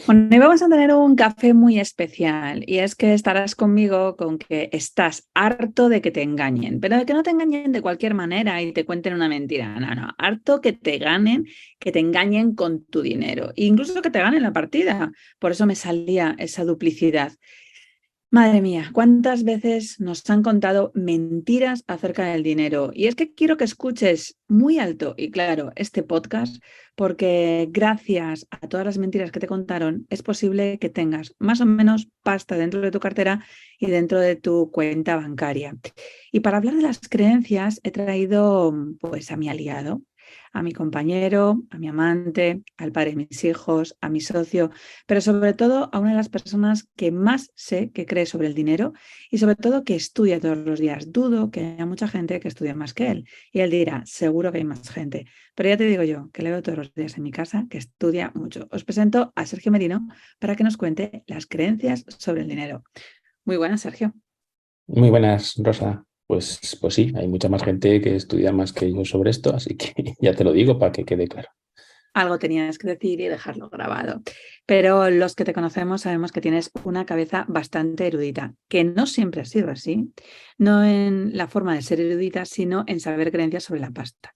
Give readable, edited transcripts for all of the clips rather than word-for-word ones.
Bueno, y vamos a tener un café muy especial y es que estarás conmigo con que estás harto de que te engañen, pero de que no te engañen de cualquier manera y te cuenten una mentira. No, no, harto que te ganen, que te engañen con tu dinero, e incluso que te ganen la partida. Por eso me salía esa duplicidad. Madre mía, ¿cuántas veces nos han contado mentiras acerca del dinero? Y es que quiero que escuches muy alto y claro este podcast, porque gracias a todas las mentiras que te contaron, es posible que tengas más o menos pasta dentro de tu cartera y dentro de tu cuenta bancaria. Y para hablar de las creencias, he traído pues a mi aliado, a mi compañero, a mi amante, al padre de mis hijos, a mi socio, pero sobre todo a una de las personas que más sé que cree sobre el dinero y sobre todo que estudia todos los días. Dudo que haya mucha gente que estudie más que él. Y él dirá, seguro que hay más gente. Pero ya te digo yo, que le veo todos los días en mi casa, que estudia mucho. Os presento a Sergio Merino para que nos cuente las creencias sobre el dinero. Muy buenas, Sergio. Muy buenas, Rosa. Pues sí, hay mucha más gente que estudia más que yo sobre esto, así que ya te lo digo para que quede claro. Algo tenías que decir y dejarlo grabado. Pero los que te conocemos sabemos que tienes una cabeza bastante erudita, que no siempre ha sido así, no en la forma de ser erudita, sino en saber creencias sobre la pasta.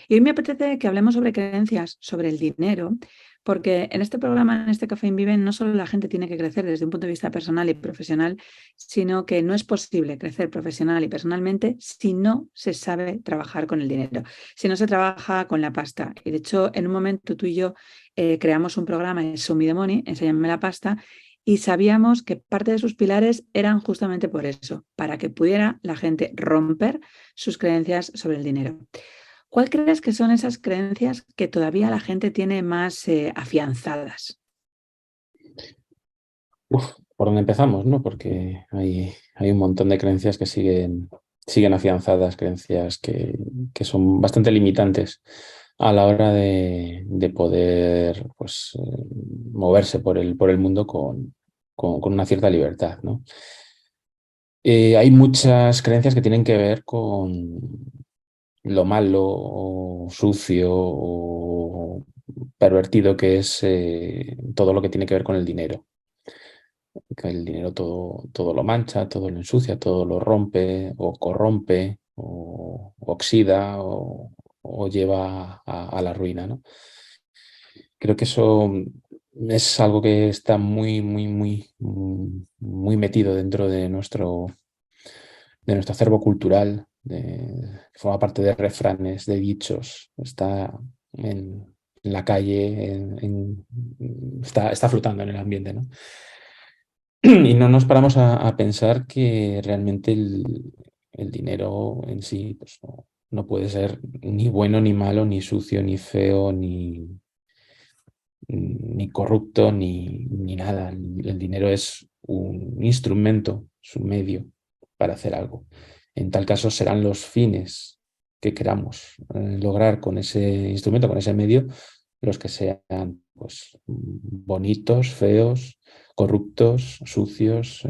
Y hoy me apetece que hablemos sobre creencias sobre el dinero, porque en este programa, en este Café in Vive, no solo la gente tiene que crecer desde un punto de vista personal y profesional, sino que no es posible crecer profesional y personalmente si no se sabe trabajar con el dinero, si no se trabaja con la pasta. Y de hecho, en un momento tú y yo creamos un programa en Show Me the Money, Enséñame la pasta, y sabíamos que parte de sus pilares eran justamente por eso, para que pudiera la gente romper sus creencias sobre el dinero. ¿Cuál crees que son esas creencias que todavía la gente tiene más afianzadas? ¿Por dónde empezamos, no? Porque hay un montón de creencias que siguen afianzadas, creencias que son bastante limitantes a la hora de poder pues, moverse por el mundo con una cierta libertad, ¿no? Hay muchas creencias que tienen que ver con lo malo o sucio o pervertido que es todo lo que tiene que ver con el dinero. Que el dinero todo lo mancha, todo lo ensucia, todo lo rompe o corrompe o oxida o lleva a la ruina, ¿no? Creo que eso es algo que está muy metido dentro de nuestro acervo cultural, forma parte de refranes, de dichos, está en la calle, está flotando en el ambiente, ¿no? Y no nos paramos a pensar que realmente el dinero en sí pues no puede ser ni bueno ni malo, ni sucio, ni feo, ni corrupto, ni nada. El dinero es un instrumento, es un medio para hacer algo. En tal caso serán los fines que queramos lograr con ese instrumento, con ese medio, los que sean pues, bonitos, feos, corruptos, sucios,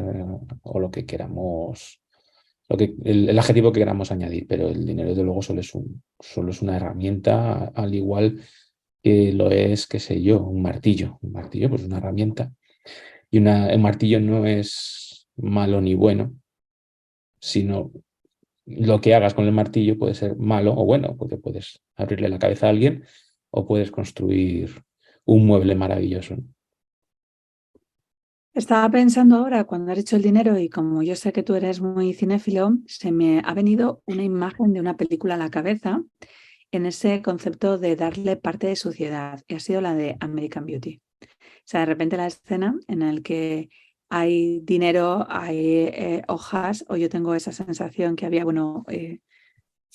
o lo que queramos, el adjetivo que queramos añadir, pero el dinero, desde luego, solo es una herramienta, al igual que lo es, qué sé yo, un martillo. Un martillo, pues, es una herramienta. Y un martillo no es malo ni bueno, sino lo que hagas con el martillo puede ser malo o bueno, porque puedes abrirle la cabeza a alguien o puedes construir un mueble maravilloso. Estaba pensando ahora, cuando has dicho el dinero, y como yo sé que tú eres muy cinéfilo, se me ha venido una imagen de una película a la cabeza en ese concepto de darle parte de suciedad, y ha sido la de American Beauty. O sea, de repente la escena en la que hay dinero, hay hojas, o yo tengo esa sensación que había, bueno,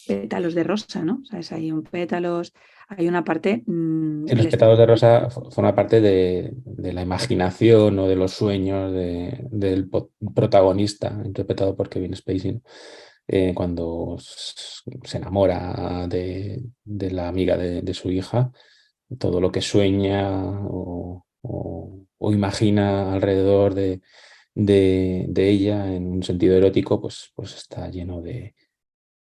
pétalos de rosa, ¿no? ¿Sabes? Hay un pétalos, hay una parte Sí, del los pétalos de rosa forman parte de la imaginación o de los sueños del protagonista, interpretado por Kevin Spacey, ¿no? Cuando se enamora de la amiga de su hija, todo lo que sueña o imagina alrededor de ella en un sentido erótico, pues está lleno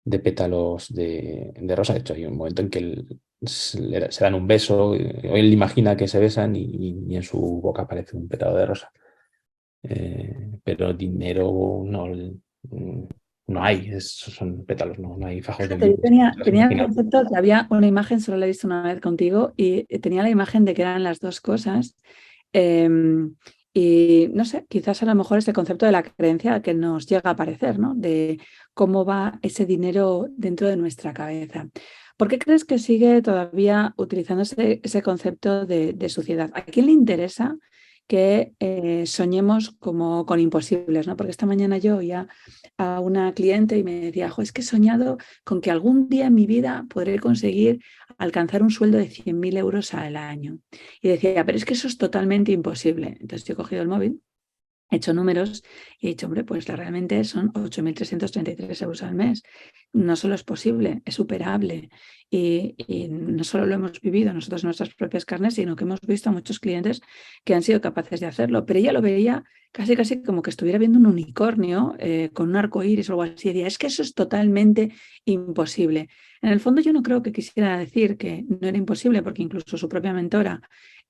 de pétalos de rosa. De hecho, hay un momento en que se dan un beso, él imagina que se besan y en su boca aparece un pétalo de rosa. Pero dinero no hay, son pétalos, no hay fajos de Fíjate, yo dinero. tenía el concepto que había una imagen, solo la he visto una vez contigo, y tenía la imagen de que eran las dos cosas. em, y no sé, quizás a lo mejor ese concepto de la creencia que nos llega a aparecer, ¿no? De cómo va ese dinero dentro de nuestra cabeza. ¿Por qué crees que sigue todavía utilizándose ese concepto de suciedad? ¿A quién le interesa que soñemos como con imposibles, ¿no? Porque esta mañana yo ya a una cliente y me decía, "Jo, es que he soñado con que algún día en mi vida podré conseguir alcanzar un sueldo de 100.000 euros al año". Y decía, pero es que eso es totalmente imposible. Entonces yo he cogido el móvil, he hecho números y he dicho, hombre, pues realmente son 8.333 euros al mes. No solo es posible, es superable. Y no solo lo hemos vivido nosotros en nuestras propias carnes, sino que hemos visto a muchos clientes que han sido capaces de hacerlo. Pero ella lo veía casi, casi como que estuviera viendo un unicornio con un arco iris o algo así. Y decía, es que eso es totalmente imposible. En el fondo yo no creo que quisiera decir que no era imposible, porque incluso su propia mentora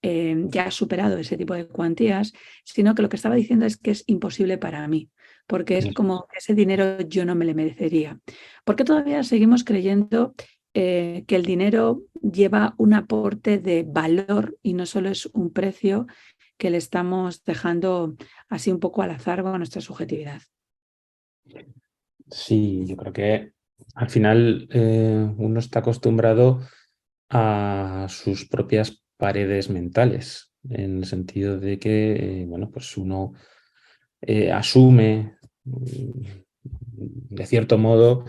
ya ha superado ese tipo de cuantías, sino que lo que estaba diciendo es que es imposible para mí, porque es como que ese dinero yo no me le merecería. Porque todavía seguimos creyendo que el dinero lleva un aporte de valor y no solo es un precio que le estamos dejando así un poco al azar o a nuestra subjetividad. Sí, yo creo que al final uno está acostumbrado a sus propias paredes mentales, en el sentido de que, bueno, pues uno asume, de cierto modo,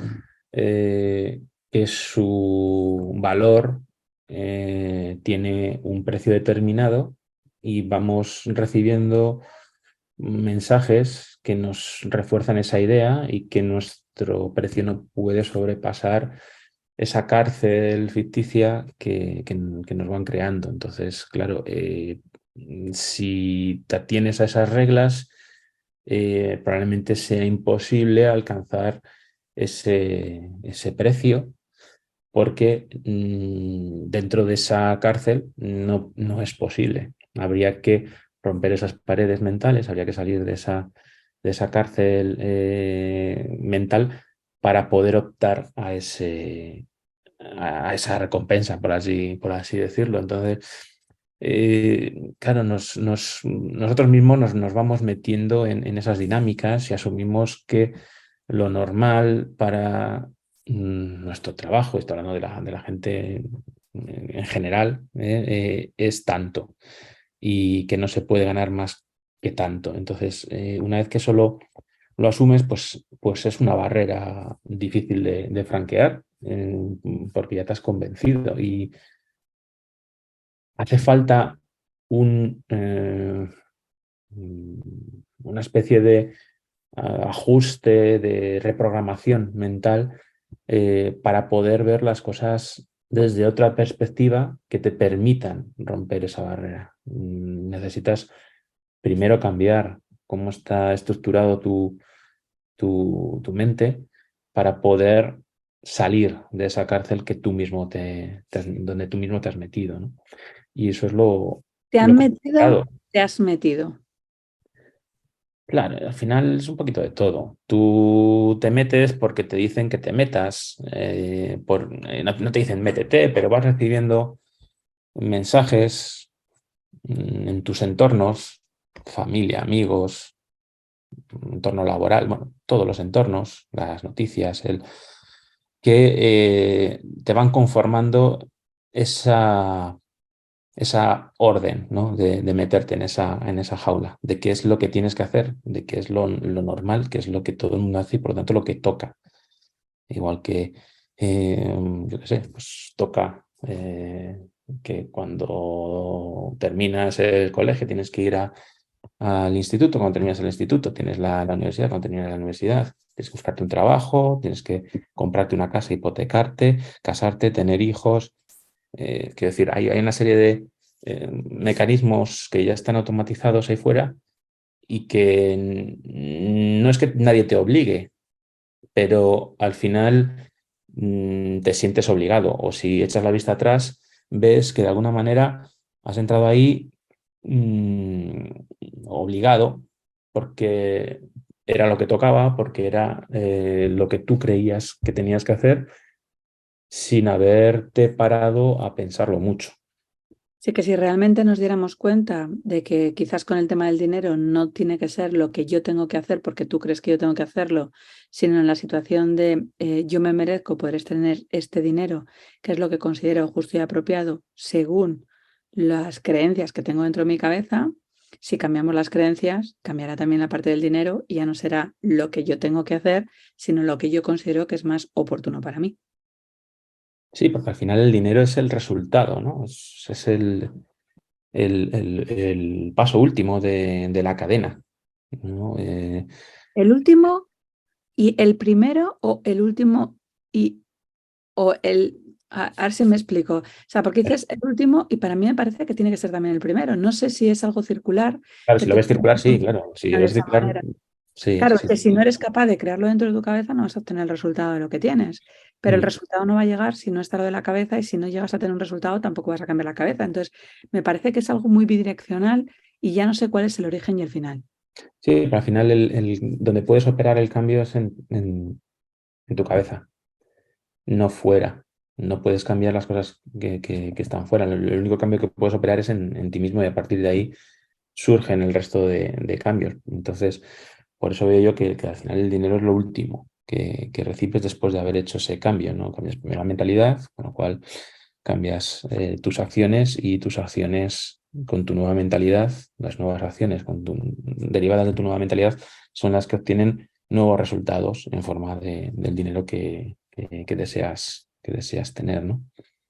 que su valor tiene un precio determinado y vamos recibiendo mensajes que nos refuerzan esa idea y que nuestro precio no puede sobrepasar esa cárcel ficticia que nos van creando. Entonces, claro, si te atienes a esas reglas, probablemente sea imposible alcanzar ese precio porque dentro de esa cárcel no es posible. Habría que romper esas paredes mentales, habría que salir de esa cárcel mental para poder optar a esa recompensa, por así decirlo. Entonces, claro, nosotros mismos nos vamos metiendo en esas dinámicas y asumimos que lo normal para nuestro trabajo, estoy hablando de la gente en general, es tanto y que no se puede ganar más que tanto. Entonces, una vez que solo lo asumes, pues es una barrera difícil de franquear, porque ya te has convencido y hace falta un, una especie de ajuste, de reprogramación mental para poder ver las cosas desde otra perspectiva que te permitan romper esa barrera. Necesitas primero cambiar cómo está estructurado tu mente para poder salir de esa cárcel que tú mismo donde tú mismo te has metido, ¿no? Y eso es ¿Te lo han metido? complicado. ¿Te has metido? Claro, al final es un poquito de todo. Tú te metes porque te dicen que te metas, no te dicen métete, pero vas recibiendo mensajes en tus entornos, familia, amigos, entorno laboral, bueno, todos los entornos, las noticias, que te van conformando esa orden, ¿no? de meterte en esa jaula, de qué es lo que tienes que hacer, de qué es lo normal, qué es lo que todo el mundo hace y por lo tanto lo que toca. Igual que, yo qué sé, pues toca que cuando terminas el colegio tienes que ir al instituto, cuando terminas el instituto tienes la universidad, cuando terminas la universidad tienes que buscarte un trabajo, tienes que comprarte una casa, hipotecarte, casarte, tener hijos. Quiero decir, hay una serie de mecanismos que ya están automatizados ahí fuera y que no es que nadie te obligue, pero al final te sientes obligado. O si echas la vista atrás, ves que de alguna manera has entrado ahí obligado porque era lo que tocaba, porque era lo que tú creías que tenías que hacer sin haberte parado a pensarlo mucho. Sí que si realmente nos diéramos cuenta de que quizás con el tema del dinero no tiene que ser lo que yo tengo que hacer porque tú crees que yo tengo que hacerlo, sino en la situación de yo me merezco poder tener este dinero, que es lo que considero justo y apropiado según las creencias que tengo dentro de mi cabeza. Si cambiamos las creencias, cambiará también la parte del dinero y ya no será lo que yo tengo que hacer, sino lo que yo considero que es más oportuno para mí. Sí, porque al final el dinero es el resultado, ¿no? Es el paso último de la cadena, ¿no? El último y el primero o el último y o el, a ver si me explico. O sea, porque dices el último y para mí me parece que tiene que ser también el primero. No sé si es algo circular claro, que si lo tú ves circular, sí, claro. Si lo de ves esa circular, manera. sí, Claro, sí, que si no sí. eres capaz de crearlo dentro de tu cabeza, no vas a obtener el resultado de lo que tienes. Pero el Mm. resultado no va a llegar si no está lo de la cabeza y si no llegas a tener un resultado, tampoco vas a cambiar la cabeza. Entonces, me parece que es algo muy bidireccional y ya no sé cuál es el origen y el final. Sí, pero al final donde puedes operar el cambio es en tu cabeza, no fuera. No puedes cambiar las cosas que están fuera. El único cambio que puedes operar es en ti mismo y a partir de ahí surgen el resto de cambios. Entonces, por eso veo yo que al final el dinero es lo último que recibes después de haber hecho ese cambio, ¿no? Cambias primero la mentalidad, con lo cual cambias tus acciones y tus acciones con tu nueva mentalidad, las nuevas acciones derivadas de tu nueva mentalidad son las que obtienen nuevos resultados en forma del dinero que deseas tener, ¿no?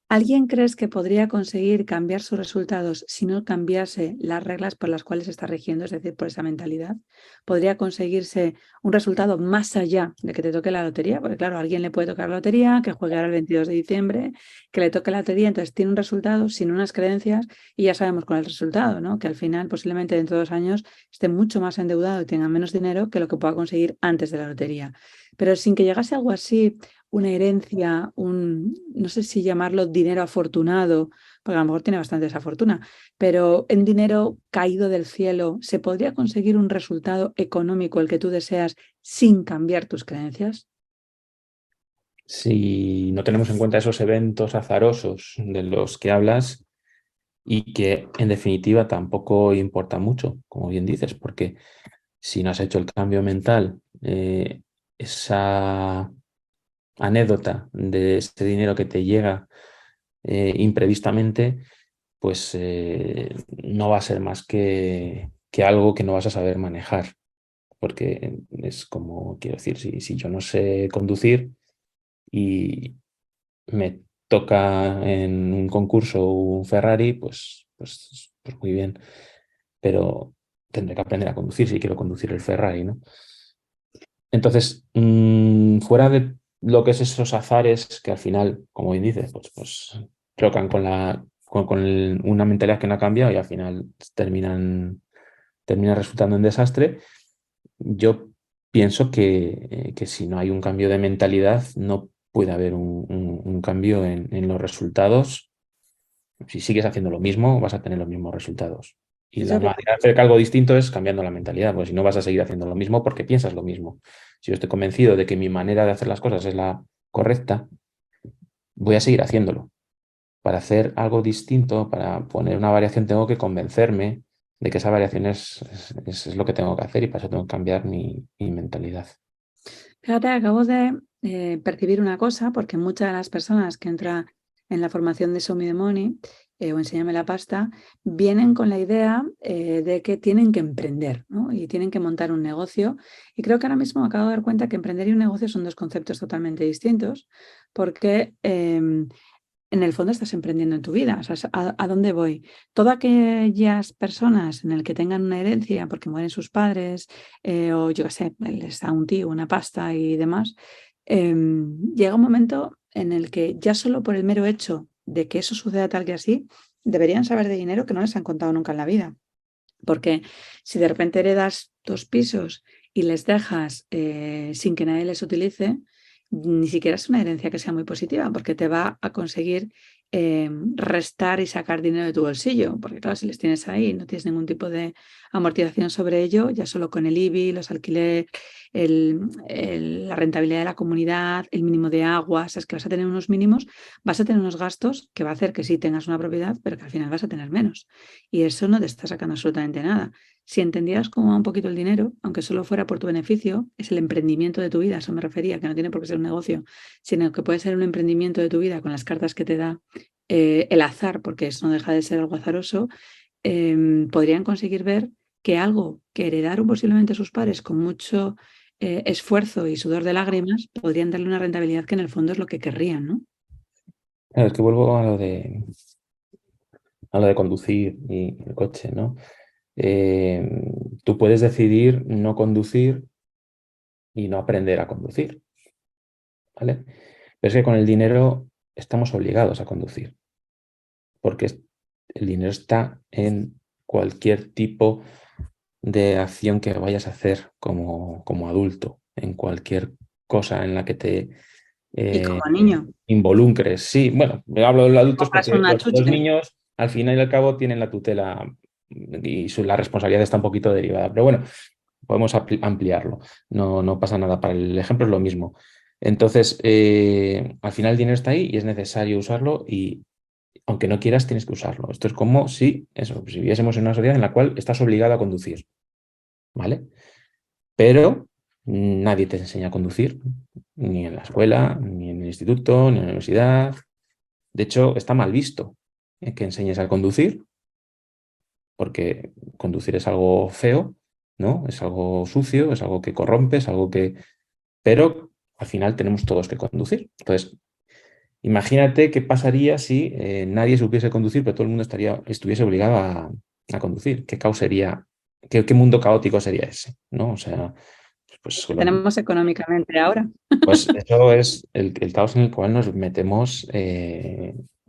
¿Alguien crees que podría conseguir cambiar sus resultados si no cambiase las reglas por las cuales está rigiendo, es decir, por esa mentalidad? ¿Podría conseguirse un resultado más allá de que te toque la lotería? Porque claro, a alguien le puede tocar la lotería, que juegue ahora el 22 de diciembre, que le toque la lotería, entonces tiene un resultado sin unas creencias y ya sabemos cuál es el resultado, ¿no? Que al final posiblemente dentro de 2 años esté mucho más endeudado y tenga menos dinero que lo que pueda conseguir antes de la lotería. Pero sin que llegase algo así, una herencia, no sé si llamarlo dinero afortunado, porque a lo mejor tiene bastante esa fortuna, pero en dinero caído del cielo, ¿se podría conseguir un resultado económico el que tú deseas sin cambiar tus creencias? Si no tenemos en cuenta esos eventos azarosos de los que hablas y que en definitiva tampoco importa mucho, como bien dices, porque si no has hecho el cambio mental, esa anécdota de este dinero que te llega imprevistamente, pues no va a ser más que algo que no vas a saber manejar, porque es como, quiero decir, si yo no sé conducir y me toca en un concurso un Ferrari, pues muy bien, pero tendré que aprender a conducir si quiero conducir el Ferrari, ¿no? Entonces, fuera de lo que es esos azares que al final, como bien dices, pues chocan con una mentalidad que no ha cambiado y al final termina resultando en desastre, yo pienso que si no hay un cambio de mentalidad, no puede haber un cambio en los resultados. Si sigues haciendo lo mismo, vas a tener los mismos resultados. Y la Eso manera de hacer algo distinto es cambiando la mentalidad, porque si no vas a seguir haciendo lo mismo porque piensas lo mismo. Si yo estoy convencido de que mi manera de hacer las cosas es la correcta, voy a seguir haciéndolo. Para hacer algo distinto, para poner una variación, tengo que convencerme de que esa variación es lo que tengo que hacer y para eso tengo que cambiar mi mentalidad. Fíjate, acabo de percibir una cosa, porque muchas de las personas que entran en la formación de Show Me the Money o Enséñame la pasta, vienen con la idea de que tienen que emprender, ¿no? Y tienen que montar un negocio. Y creo que ahora mismo me acabo de dar cuenta que emprender y un negocio son dos conceptos totalmente distintos, porque en el fondo estás emprendiendo en tu vida. O sea, ¿a dónde voy? Todas aquellas personas en el que tengan una herencia porque mueren sus padres o yo qué sé, les da un tío una pasta y demás, llega un momento en el que ya solo por el mero hecho de que eso suceda tal que así, deberían saber de dinero que no les han contado nunca en la vida. Porque si de repente heredas 2 pisos y les dejas sin que nadie les utilice, ni siquiera es una herencia que sea muy positiva, porque te va a conseguir restar y sacar dinero de tu bolsillo, porque claro, si les tienes ahí y no tienes ningún tipo de amortización sobre ello, ya solo con el IBI, los alquileres, la rentabilidad de la comunidad, el mínimo de agua, es que vas a tener unos mínimos, vas a tener unos gastos que va a hacer que sí tengas una propiedad, pero que al final vas a tener menos. Y eso no te está sacando absolutamente nada. Si entendieras cómo va un poquito el dinero, aunque solo fuera por tu beneficio, es el emprendimiento de tu vida, a eso me refería, que no tiene por qué ser un negocio, sino que puede ser un emprendimiento de tu vida con las cartas que te da el azar, porque eso no deja de ser algo azaroso, podrían conseguir ver que algo que heredaron posiblemente sus padres con mucho esfuerzo y sudor de lágrimas, podrían darle una rentabilidad que en el fondo es lo que querrían, ¿no? Claro, es que vuelvo a lo de conducir y el coche, ¿no? Tú puedes decidir no conducir y no aprender a conducir, ¿vale? Pero es que con el dinero estamos obligados a conducir, porque el dinero está en cualquier tipo de acción que vayas a hacer como adulto, en cualquier cosa en la que te Y como niño, involucres. Sí, bueno, me hablo de los adultos compras porque una los chuche. niños al final y al cabo tienen la tutela y la responsabilidad está un poquito derivada. Pero bueno, podemos ampliarlo. No pasa nada. Para el ejemplo es lo mismo. Entonces, al final el dinero está ahí y es necesario usarlo y aunque no quieras, tienes que usarlo. Esto es como si viviésemos en una sociedad en la cual estás obligado a conducir, ¿vale? Pero nadie te enseña a conducir, ni en la escuela, ni en el instituto, ni en la universidad. De hecho, está mal visto que enseñes a conducir, porque conducir es algo feo, ¿no? Es algo sucio, es algo que corrompe, es algo que... Pero al final tenemos todos que conducir. Entonces, imagínate qué pasaría si nadie supiese conducir, pero todo el mundo estuviese obligado a conducir. ¿Qué caos sería? ¿Qué mundo caótico sería ese? ¿No? O sea, pues, Tenemos económicamente ahora. pues eso es el caos en el cual nos metemos.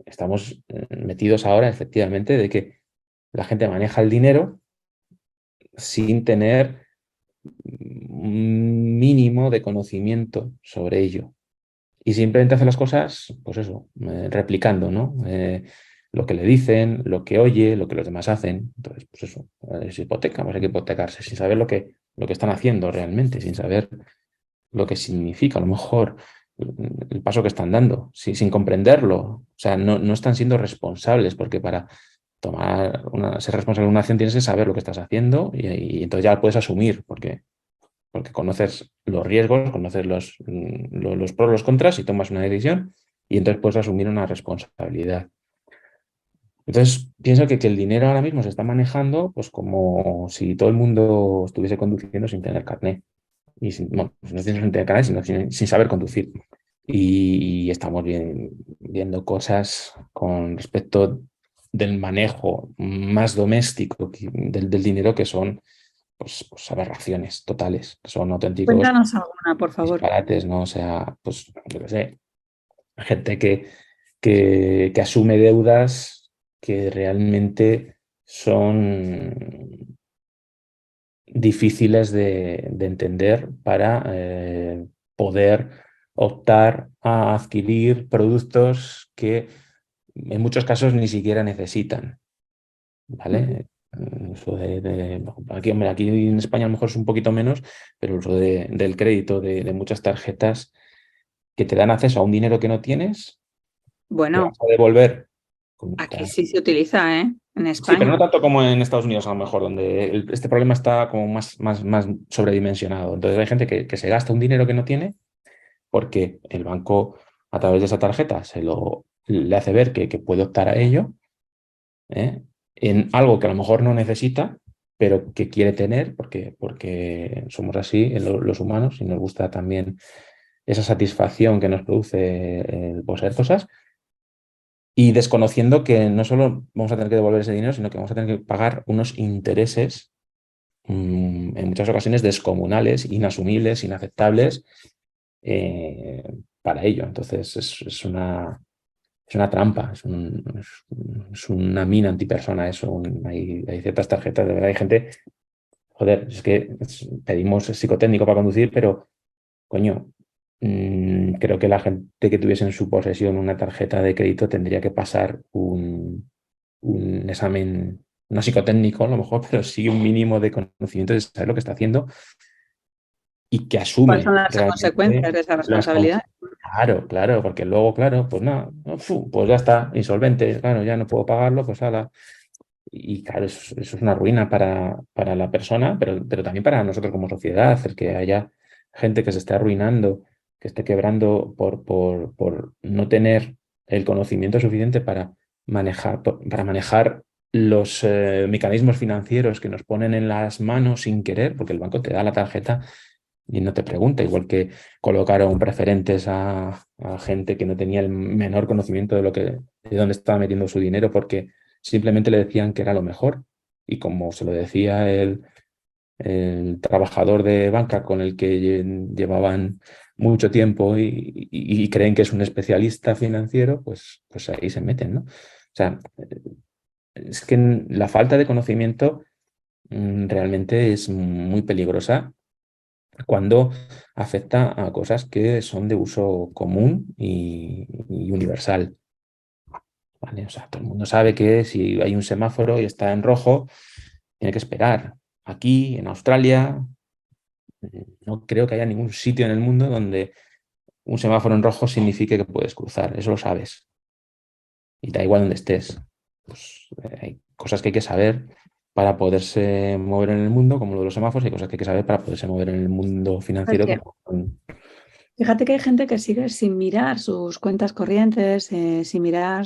Estamos metidos ahora, efectivamente, de que la gente maneja el dinero sin tener un mínimo de conocimiento sobre ello. Y simplemente hace las cosas, pues eso, replicando, ¿no? Lo que le dicen, lo que oye, lo que los demás hacen. Entonces, pues eso, se hipoteca, pues hay que hipotecarse sin saber lo que están haciendo realmente, sin saber lo que significa, a lo mejor, el paso que están dando, sin comprenderlo. O sea, no están siendo responsables, porque para ser responsable de una acción tienes que saber lo que estás haciendo y entonces ya lo puedes asumir, porque conoces los riesgos, conoces los pros, los contras y tomas una decisión y entonces puedes asumir una responsabilidad. Entonces, pienso que el dinero ahora mismo se está manejando pues como si todo el mundo estuviese conduciendo sin tener carné. Y bueno, pues no sin tener carné, sino sin saber conducir. Y estamos viendo cosas con respecto del manejo más doméstico del dinero que son pues aberraciones totales, que son auténticos Cuéntanos alguna, por favor. disparates, ¿no? O sea, pues, yo qué sé, gente que asume deudas que realmente son difíciles de entender para poder optar a adquirir productos que en muchos casos ni siquiera necesitan, Ujú. ¿vale? El uso aquí, hombre, aquí en España a lo mejor es un poquito menos, pero el uso del crédito de muchas tarjetas que te dan acceso a un dinero que no tienes, que vas Bueno, a devolver. aquí sí se utiliza, ¿eh? En Sí, pero no España. tanto como en Estados Unidos, a lo mejor, donde este problema está como más sobredimensionado. Entonces hay gente que se gasta un dinero que no tiene porque el banco, a través de esa tarjeta, le hace ver que puede optar a ello, ¿eh? En algo que a lo mejor no necesita, pero que quiere tener, porque somos así, los humanos, y nos gusta también esa satisfacción que nos produce el poseer cosas. Y desconociendo que no solo vamos a tener que devolver ese dinero, sino que vamos a tener que pagar unos intereses en muchas ocasiones descomunales, inasumibles, inaceptables para ello. Entonces es una trampa, es una mina antipersona eso. Hay ciertas tarjetas, de verdad, hay gente, joder, es que pedimos psicotécnico para conducir, pero coño, creo que la gente que tuviese en su posesión una tarjeta de crédito tendría que pasar un examen, no psicotécnico a lo mejor, pero sí un mínimo de conocimiento de saber lo que está haciendo y que ¿Cuáles son asume las consecuencias realmente de esa las responsabilidad? consecuencias. Claro, claro, porque luego, claro, pues no, pues ya está, insolvente, claro, ya no puedo pagarlo, pues ala. Y claro, eso es una ruina para la persona, pero también para nosotros como sociedad, el que haya gente que se esté arruinando, que esté quebrando por no tener el conocimiento suficiente para manejar los mecanismos financieros que nos ponen en las manos sin querer, porque el banco te da la tarjeta y no te pregunta, igual que colocaron preferentes a gente que no tenía el menor conocimiento de dónde estaba metiendo su dinero, porque simplemente le decían que era lo mejor. Y como se lo decía el trabajador de banca con el que llevaban mucho tiempo y creen que es un especialista financiero, pues ahí se meten, ¿no? O sea, es que la falta de conocimiento realmente es muy peligrosa cuando afecta a cosas que son de uso común y universal. ¿Vale? O sea, todo el mundo sabe que si hay un semáforo y está en rojo, tiene que esperar. Aquí, en Australia, no creo que haya ningún sitio en el mundo donde un semáforo en rojo signifique que puedes cruzar. Eso lo sabes. Y da igual donde estés. Pues hay cosas que hay que saber para poderse mover en el mundo, como lo de los semáforos, hay cosas que hay que saber para poderse mover en el mundo financiero, Porque como son. fíjate que hay gente que sigue sin mirar sus cuentas corrientes, sin mirar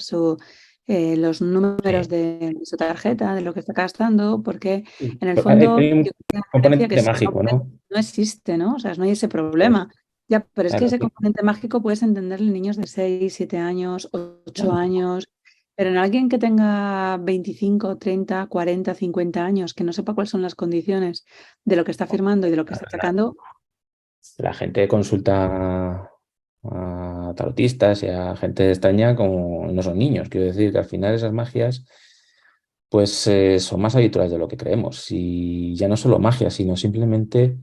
los números Sí. de su tarjeta, de lo que está gastando, porque Sí. en el Pero hay fondo un yo creo que una creencia que componente si no, mágico, ¿no? no existe, ¿no? O sea, no hay ese Pues, problema. Ya, pero es que claro, ese sí. componente mágico puedes entenderlo en niños de 6 7 años, 8 Claro. años, pero en alguien que tenga 25 30 40 50 años, que no sepa cuáles son las condiciones de lo que está firmando y de lo que está sacando. La gente consulta a tarotistas y a gente extraña como no son niños. Quiero decir que al final esas magias pues son más habituales de lo que creemos. Y ya no solo magia, sino simplemente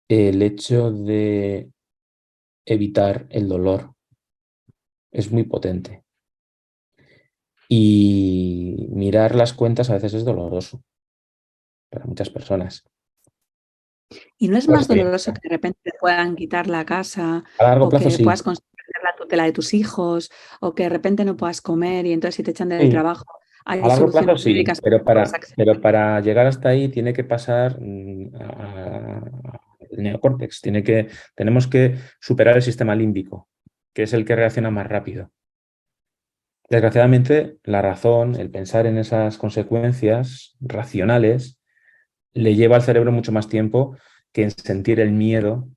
el hecho de evitar el dolor es muy potente. Y mirar las cuentas a veces es doloroso para muchas personas. Y no es Pues más está bien. doloroso que de repente te puedan quitar la casa A largo o plazo que sí. puedas conseguir la tutela de tus hijos o que de repente no puedas comer y entonces si te echan del Sí, trabajo a hay largo plazo soluciones sí, médicas que no puedes acceder. pero para llegar hasta ahí tiene que pasar el neocórtex. Tenemos que superar el sistema límbico, que es el que reacciona más rápido. Desgraciadamente, la razón, el pensar en esas consecuencias racionales, le lleva al cerebro mucho más tiempo que en sentir el miedo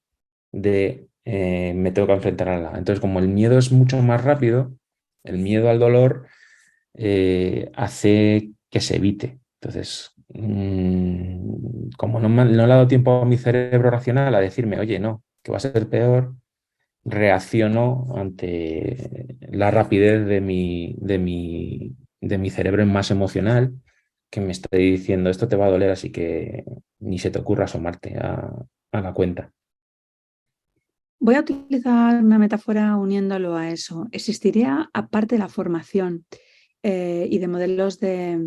de me tengo que enfrentar a la. Entonces, como el miedo es mucho más rápido, el miedo al dolor hace que se evite. Entonces, como no le ha dado tiempo a mi cerebro racional a decirme, oye, no, que va a ser peor, reacciono ante la rapidez de mi cerebro más emocional, que me está diciendo, esto te va a doler, así que ni se te ocurra asomarte a la cuenta. Voy a utilizar una metáfora uniéndolo a eso. ¿Existiría, aparte de la formación y de modelos de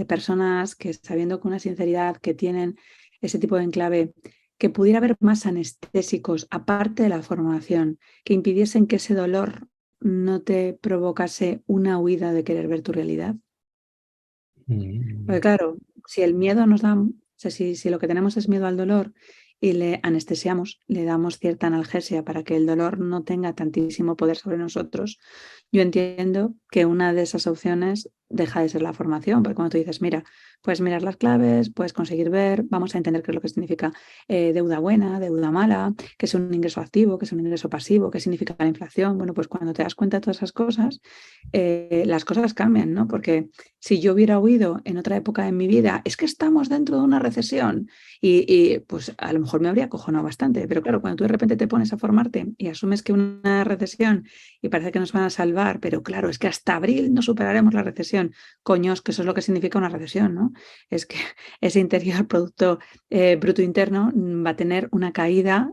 personas que, sabiendo con una sinceridad que tienen ese tipo de enclave, que pudiera haber más anestésicos, aparte de la formación, que impidiesen que ese dolor no te provocase una huida de querer ver tu realidad? Porque Mm. claro, si el miedo nos da, o sea, si lo que tenemos es miedo al dolor y le anestesiamos, le damos cierta analgesia para que el dolor no tenga tantísimo poder sobre nosotros, yo entiendo que una de esas opciones deja de ser la formación, porque cuando tú dices, mira, puedes mirar las claves, puedes conseguir ver, vamos a entender qué es lo que significa deuda buena, deuda mala, qué es un ingreso activo, qué es un ingreso pasivo, qué significa la inflación. Bueno, pues cuando te das cuenta de todas esas cosas, las cosas cambian, ¿no? Porque si yo hubiera oído en otra época de mi vida, es que estamos dentro de una recesión pues a lo mejor me habría acojonado bastante, pero claro, cuando tú de repente te pones a formarte y asumes que una recesión y parece que nos van a salvar, pero claro, es que hasta abril no superaremos la recesión, coños, que eso es lo que significa una recesión, ¿no? ¿no? Es que ese interior producto bruto interno va a tener una caída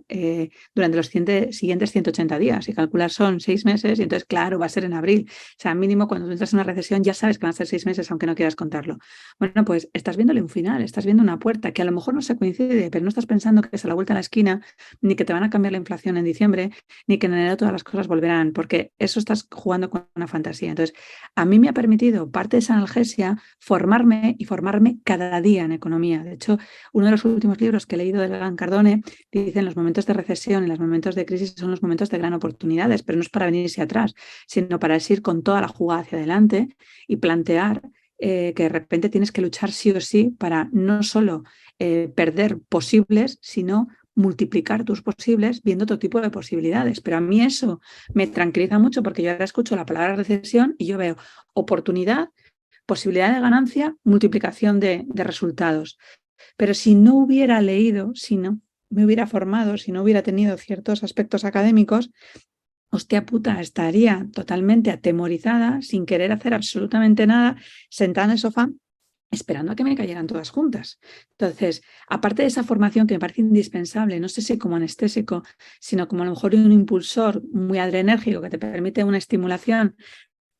durante los siguientes 180 días. Si calculas son 6 meses, y entonces, claro, va a ser en abril. O sea, mínimo cuando entras en una recesión ya sabes que van a ser 6 meses, aunque no quieras contarlo. Bueno, pues estás viéndole un final, estás viendo una puerta que a lo mejor no se coincide, pero no estás pensando que es a la vuelta de la esquina, ni que te van a cambiar la inflación en diciembre, ni que en enero todas las cosas volverán, porque eso estás jugando con una fantasía. Entonces, a mí me ha permitido, parte de esa analgesia, formarme y formarme cada día en economía. De hecho, uno de los últimos libros que he leído de Galán Cardone dice: en los momentos de recesión y los momentos de crisis son los momentos de gran oportunidades, pero no es para venirse atrás, sino para ir con toda la jugada hacia adelante y plantear que de repente tienes que luchar sí o sí para no solo perder posibles, sino multiplicar tus posibles viendo otro tipo de posibilidades. Pero a mí eso me tranquiliza mucho, porque yo ahora escucho la palabra recesión y yo veo oportunidad, posibilidad de ganancia, multiplicación de resultados. Pero si no hubiera leído, si no me hubiera formado, si no hubiera tenido ciertos aspectos académicos, hostia puta, estaría totalmente atemorizada, sin querer hacer absolutamente nada, sentada en el sofá, esperando a que me cayeran todas juntas. Entonces, aparte de esa formación que me parece indispensable, no sé si como anestésico, sino como a lo mejor un impulsor muy adrenérgico que te permite una estimulación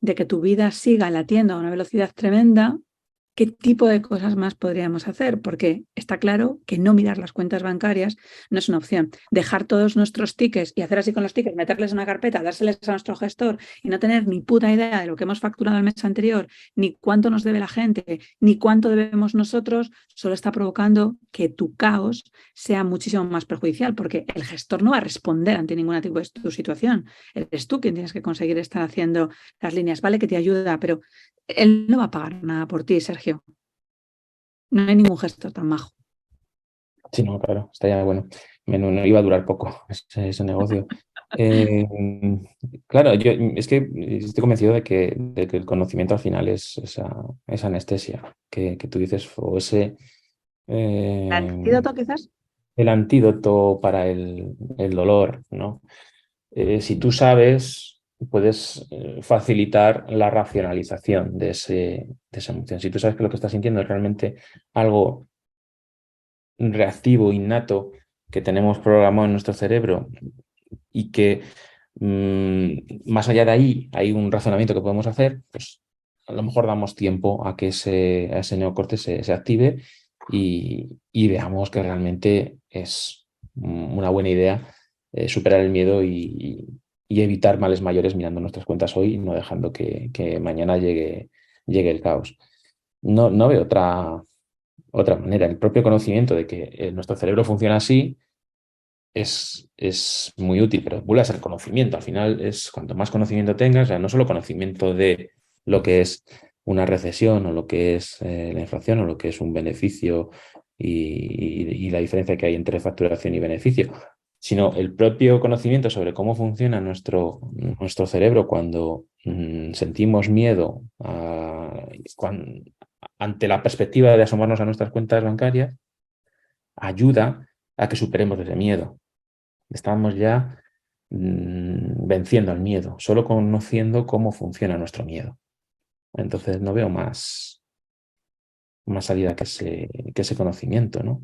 de que tu vida siga latiendo a una velocidad tremenda, ¿qué tipo de cosas más podríamos hacer? Porque está claro que no mirar las cuentas bancarias no es una opción. Dejar todos nuestros tickets y hacer así con los tickets, meterles en una carpeta, dárseles a nuestro gestor y no tener ni puta idea de lo que hemos facturado el mes anterior, ni cuánto nos debe la gente, ni cuánto debemos nosotros, solo está provocando que tu caos sea muchísimo más perjudicial, porque el gestor no va a responder ante ningún tipo de tu situación. Eres tú quien tienes que conseguir estar haciendo las líneas. Vale que te ayuda, pero él no va a pagar nada por ti, Sergio. No hay ningún gesto tan majo. Sí, no, claro, está ya bueno. No iba a durar poco ese negocio. Eh, claro, yo es que estoy convencido de que el conocimiento al final es esa anestesia que tú dices, o ese ¿El eh, antídoto quizás? el antídoto para el dolor, ¿no? Si tú sabes, puedes facilitar la racionalización de esa emoción. Si tú sabes que lo que estás sintiendo es realmente algo reactivo, innato, que tenemos programado en nuestro cerebro y que más allá de ahí hay un razonamiento que podemos hacer, pues a lo mejor damos tiempo a que a ese neocorte se active y veamos que realmente es una buena idea superar el miedo y evitar males mayores mirando nuestras cuentas hoy y no dejando que mañana llegue el caos. No veo otra manera. El propio conocimiento de que nuestro cerebro funciona así es muy útil, pero vuelve a ser conocimiento. Al final es cuanto más conocimiento tengas, o sea, no solo conocimiento de lo que es una recesión o lo que es la inflación o lo que es un beneficio y la diferencia que hay entre facturación y beneficio, sino el propio conocimiento sobre cómo funciona nuestro cerebro cuando sentimos miedo ante la perspectiva de asomarnos a nuestras cuentas bancarias, ayuda a que superemos ese miedo. Estamos ya venciendo al miedo, solo conociendo cómo funciona nuestro miedo. Entonces no veo más salida que ese conocimiento, ¿no?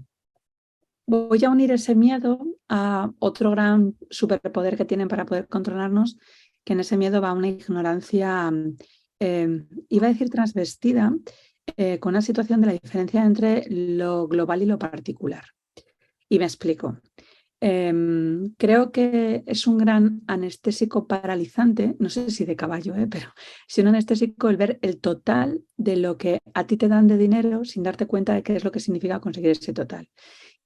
Voy a unir ese miedo a otro gran superpoder que tienen para poder controlarnos, que en ese miedo va una ignorancia, iba a decir transvestida, con una situación de la diferencia entre lo global y lo particular. Y me explico. Creo que es un gran anestésico paralizante, no sé si de caballo, pero es un anestésico el ver el total de lo que a ti te dan de dinero sin darte cuenta de qué es lo que significa conseguir ese total.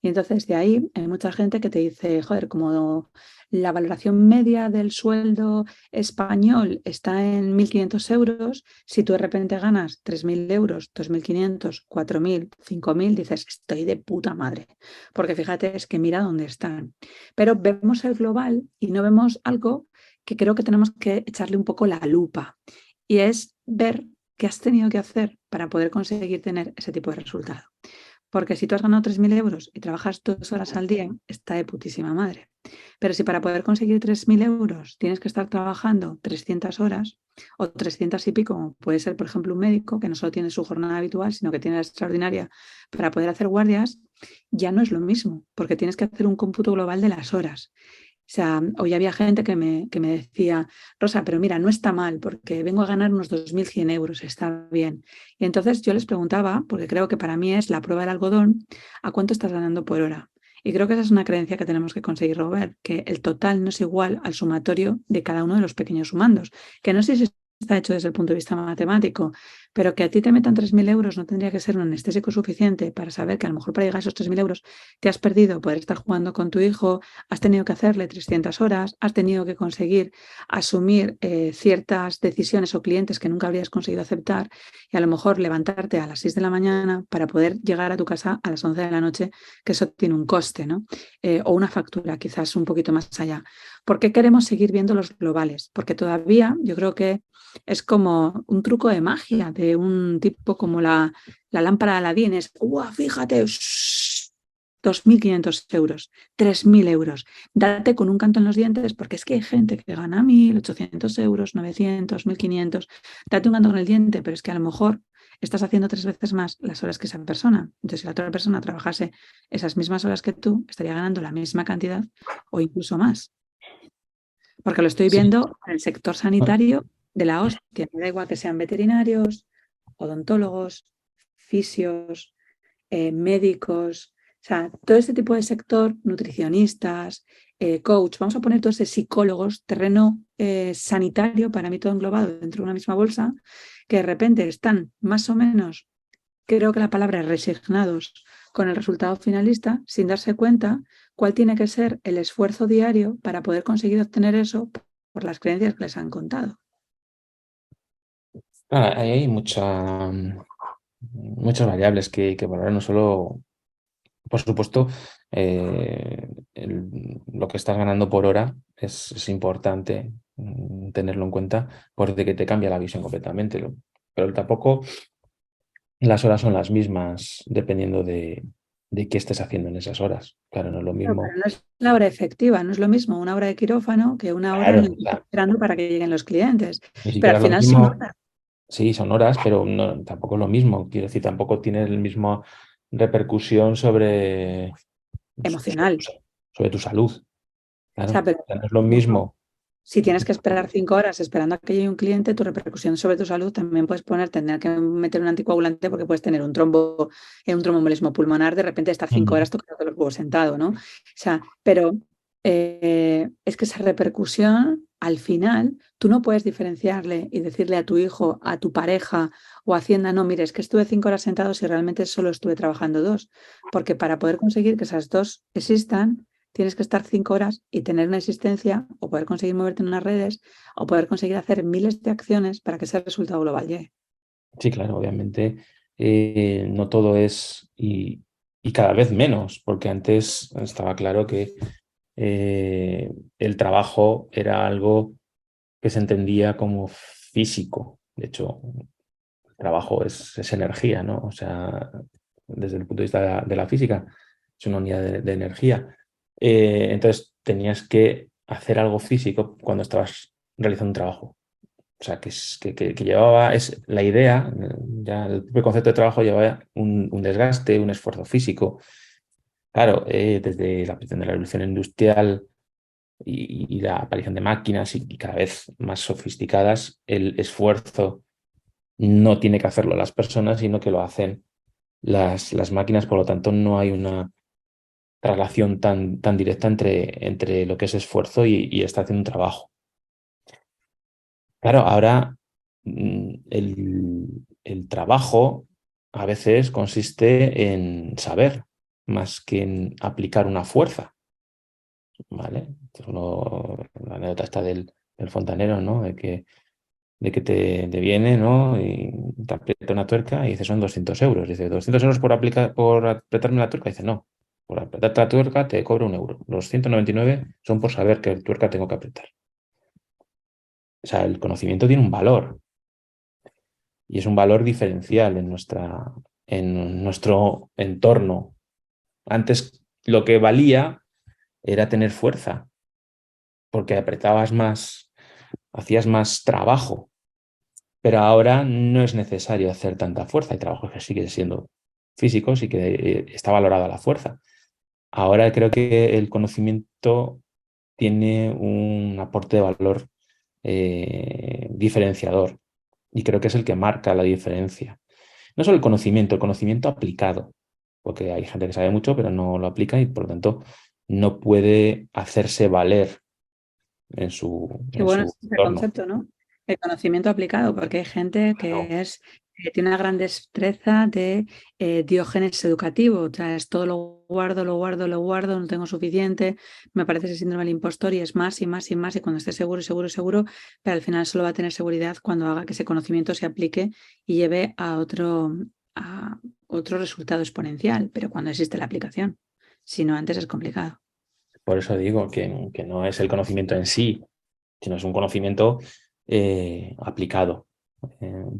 Y entonces de ahí hay mucha gente que te dice, joder, como la valoración media del sueldo español está en 1.500 euros, si tú de repente ganas 3.000 euros, 2.500, 4.000, 5.000, dices, estoy de puta madre. Porque fíjate, es que mira dónde están. Pero vemos el global y no vemos algo que creo que tenemos que echarle un poco la lupa. Y es ver qué has tenido que hacer para poder conseguir tener ese tipo de resultado. Porque si tú has ganado 3.000 euros y trabajas 2 horas al día, está de putísima madre. Pero si para poder conseguir 3.000 euros tienes que estar trabajando 300 horas o 300 y pico, como puede ser, por ejemplo, un médico que no solo tiene su jornada habitual, sino que tiene la extraordinaria para poder hacer guardias, ya no es lo mismo, porque tienes que hacer un cómputo global de las horas. O sea, hoy había gente que me decía, Rosa, pero mira, no está mal porque vengo a ganar unos 2.100 euros, está bien. Y entonces yo les preguntaba, porque creo que para mí es la prueba del algodón, ¿a cuánto estás ganando por hora? Y creo que esa es una creencia que tenemos que conseguir romper, que el total no es igual al sumatorio de cada uno de los pequeños sumandos, que no sé si está hecho desde el punto de vista matemático, pero que a ti te metan 3.000 euros no tendría que ser un anestésico suficiente para saber que a lo mejor para llegar a esos 3.000 euros te has perdido poder estar jugando con tu hijo, has tenido que hacerle 300 horas, has tenido que conseguir asumir ciertas decisiones o clientes que nunca habrías conseguido aceptar y a lo mejor levantarte a las 6 de la mañana para poder llegar a tu casa a las 11 de la noche, que eso tiene un coste, ¿no? O una factura quizás un poquito más allá. ¿Por qué queremos seguir viendo los globales? Porque todavía yo creo que es como un truco de magia de un tipo como la lámpara de Aladín. Es, fíjate, 2.500 euros, 3.000 euros. Date con un canto en los dientes porque es que hay gente que gana 1.800 euros, 900, 1.500. Date un canto en el diente, pero es que a lo mejor estás haciendo 3 veces más las horas que esa persona. Entonces, si la otra persona trabajase esas mismas horas que tú, estaría ganando la misma cantidad o incluso más. Porque lo estoy Sí. viendo en el sector sanitario de la hostia. Me da igual que sean veterinarios, odontólogos, fisios, médicos, o sea, todo este tipo de sector, nutricionistas, coach, vamos a poner todos de psicólogos, terreno sanitario, para mí todo englobado dentro de una misma bolsa, que de repente están más o menos, creo que la palabra es resignados con el resultado finalista, sin darse cuenta cuál tiene que ser el esfuerzo diario para poder conseguir obtener eso por las creencias que les han contado. Ahí hay muchas variables que valorar, no solo, por supuesto, lo que estás ganando por hora es importante tenerlo en cuenta porque que te cambia la visión completamente. Pero tampoco las horas son las mismas dependiendo de qué estés haciendo en esas horas. Claro, no es lo Pero mismo. no es la hora efectiva, no es lo mismo una hora de quirófano que una hora en Claro, la que o estoy sea, esperando para que lleguen los clientes. ni Pero siquiera al es lo final son mismo. horas Sí, son horas, pero no, tampoco es lo mismo. Quiero decir, tampoco tiene el mismo repercusión emocional. sobre tu salud. O sea, Claro, pero o sea, no es lo mismo. si tienes que esperar 5 horas esperando a que llegue un cliente, tu repercusión sobre tu salud también puedes tener que meter un anticoagulante porque puedes tener un tromboembolismo pulmonar, de repente estar 5 horas tocando los huevos sentado, ¿no? O sea, pero es que esa repercusión, al final, tú no puedes diferenciarle y decirle a tu hijo, a tu pareja o a Hacienda, no, mire, es que estuve 5 horas sentado si realmente solo estuve trabajando 2, porque para poder conseguir que esas dos existan, tienes que estar 5 horas y tener una existencia o poder conseguir moverte en unas redes o poder conseguir hacer miles de acciones para que ese resultado global llegue. Sí, claro, obviamente no todo es y cada vez menos, porque antes estaba claro que el trabajo era algo que se entendía como físico. De hecho, el trabajo es energía, ¿no? O sea, desde el punto de vista de la física, es una unidad de energía. Entonces, tenías que hacer algo físico cuando estabas realizando un trabajo. O sea, que llevaba, es la idea, ya el propio concepto de trabajo llevaba un desgaste, un esfuerzo físico. Claro, desde la aparición de la revolución industrial y la aparición de máquinas y cada vez más sofisticadas, el esfuerzo no tiene que hacerlo las personas, sino que lo hacen las máquinas. Por lo tanto, no hay una relación tan directa entre lo que es esfuerzo y está haciendo un trabajo. Claro, ahora el trabajo a veces consiste en saber más que en aplicar una fuerza, ¿vale? Entonces la anécdota está del fontanero, ¿no? De que te viene, ¿no? Y te aprieta una tuerca y dice, son 200 euros. Dice, 200 euros por apretarme la tuerca. Dice, no, por apretarte la tuerca te cobro 1 euro. Los 199 son por saber qué tuerca tengo que apretar. O sea, el conocimiento tiene un valor. Y es un valor diferencial en nuestro entorno. Antes lo que valía era tener fuerza, porque apretabas más, hacías más trabajo, pero ahora no es necesario hacer tanta fuerza. Hay trabajos que siguen siendo físicos y que está valorada la fuerza. Ahora creo que el conocimiento tiene un aporte de valor diferenciador y creo que es el que marca la diferencia. No solo el conocimiento aplicado, porque hay gente que sabe mucho pero no lo aplica y por lo tanto no puede hacerse valer en Qué en bueno su es ese entorno. concepto, ¿no? El conocimiento aplicado, porque hay gente Claro. que tiene una gran destreza de diógenes educativo. O sea, es todo lo guardo, lo guardo, lo guardo, no tengo suficiente, me parece ese síndrome del impostor y es más y más y más y cuando esté seguro, seguro, seguro, pero al final solo va a tener seguridad cuando haga que ese conocimiento se aplique y lleve a otro resultado exponencial, pero cuando existe la aplicación. Si no, antes es complicado. Por eso digo que no es el conocimiento en sí, sino es un conocimiento aplicado.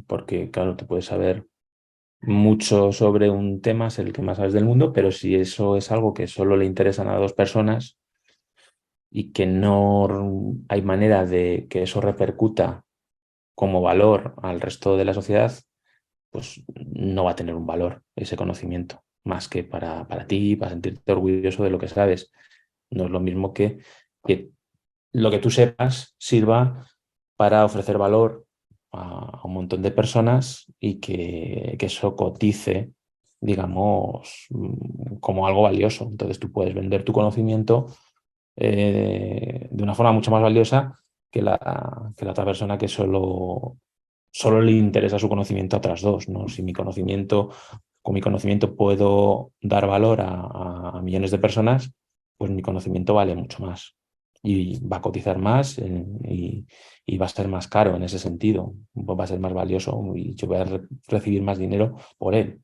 Porque, claro, tú puedes saber mucho sobre un tema, ser el que más sabes del mundo, pero si eso es algo que solo le interesan a dos personas y que no hay manera de que eso repercuta como valor al resto de la sociedad, pues no va a tener un valor ese conocimiento, más que para ti, para sentirte orgulloso de lo que sabes. No es lo mismo que lo que tú sepas sirva para ofrecer valor a un montón de personas y que eso cotice, digamos, como algo valioso. Entonces tú puedes vender tu conocimiento de una forma mucho más valiosa que la otra persona que solo le interesa su conocimiento a otras dos, ¿no? Si mi conocimiento, con mi conocimiento puedo dar valor a millones de personas, pues mi conocimiento vale mucho más y va a cotizar más y va a ser más caro en ese sentido, va a ser más valioso y yo voy a recibir más dinero por él.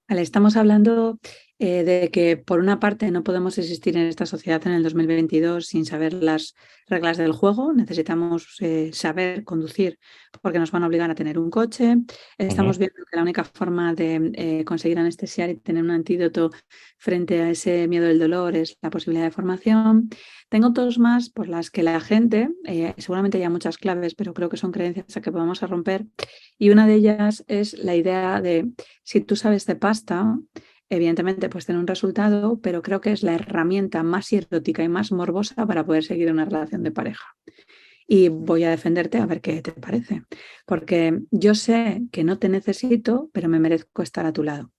Vale, estamos hablando de que por una parte no podemos existir en esta sociedad en el 2022 sin saber las reglas del juego. Necesitamos saber conducir porque nos van a obligar a tener un coche. Estamos Ujú. viendo que la única forma de conseguir anestesiar y tener un antídoto frente a ese miedo del dolor es la posibilidad de formación. Tengo dos más por las que la gente, seguramente hay muchas claves, pero creo que son creencias a que podemos romper. Y una de ellas es la idea de si tú sabes de pasta, evidentemente puedes tener un resultado, pero creo que es la herramienta más erótica y más morbosa para poder seguir una relación de pareja. Y voy a defenderte a ver qué te parece, porque yo sé que no te necesito, pero me merezco estar a tu lado.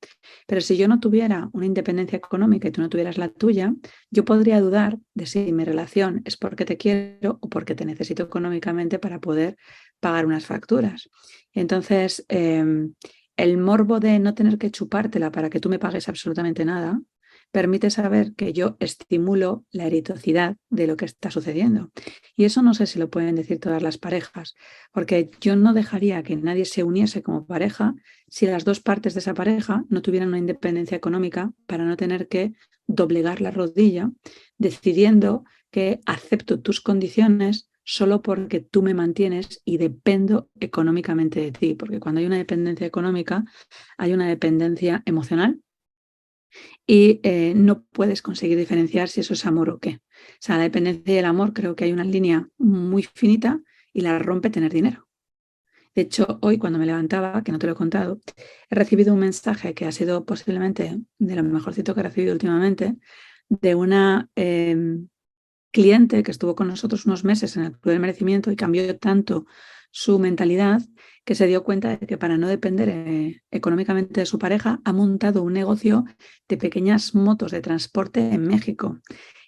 Pero si yo no tuviera una independencia económica y tú no tuvieras la tuya, yo podría dudar de si mi relación es porque te quiero o porque te necesito económicamente para poder pagar unas facturas. Entonces, el morbo de no tener que chupártela para que tú me pagues absolutamente nada permite saber que yo estimulo la eritocidad de lo que está sucediendo. Y eso no sé si lo pueden decir todas las parejas, porque yo no dejaría que nadie se uniese como pareja si las dos partes de esa pareja no tuvieran una independencia económica para no tener que doblegar la rodilla decidiendo que acepto tus condiciones solo porque tú me mantienes y dependo económicamente de ti, porque cuando hay una dependencia económica hay una dependencia emocional y no puedes conseguir diferenciar si eso es amor o qué. O sea, la dependencia y el amor creo que hay una línea muy finita y la rompe tener dinero. De hecho, hoy cuando me levantaba, que no te lo he contado, he recibido un mensaje que ha sido posiblemente de lo mejorcito que he recibido últimamente, de una cliente que estuvo con nosotros unos meses en el Club del Merecimiento y cambió tanto su mentalidad que se dio cuenta de que para no depender económicamente de su pareja ha montado un negocio de pequeñas motos de transporte en México.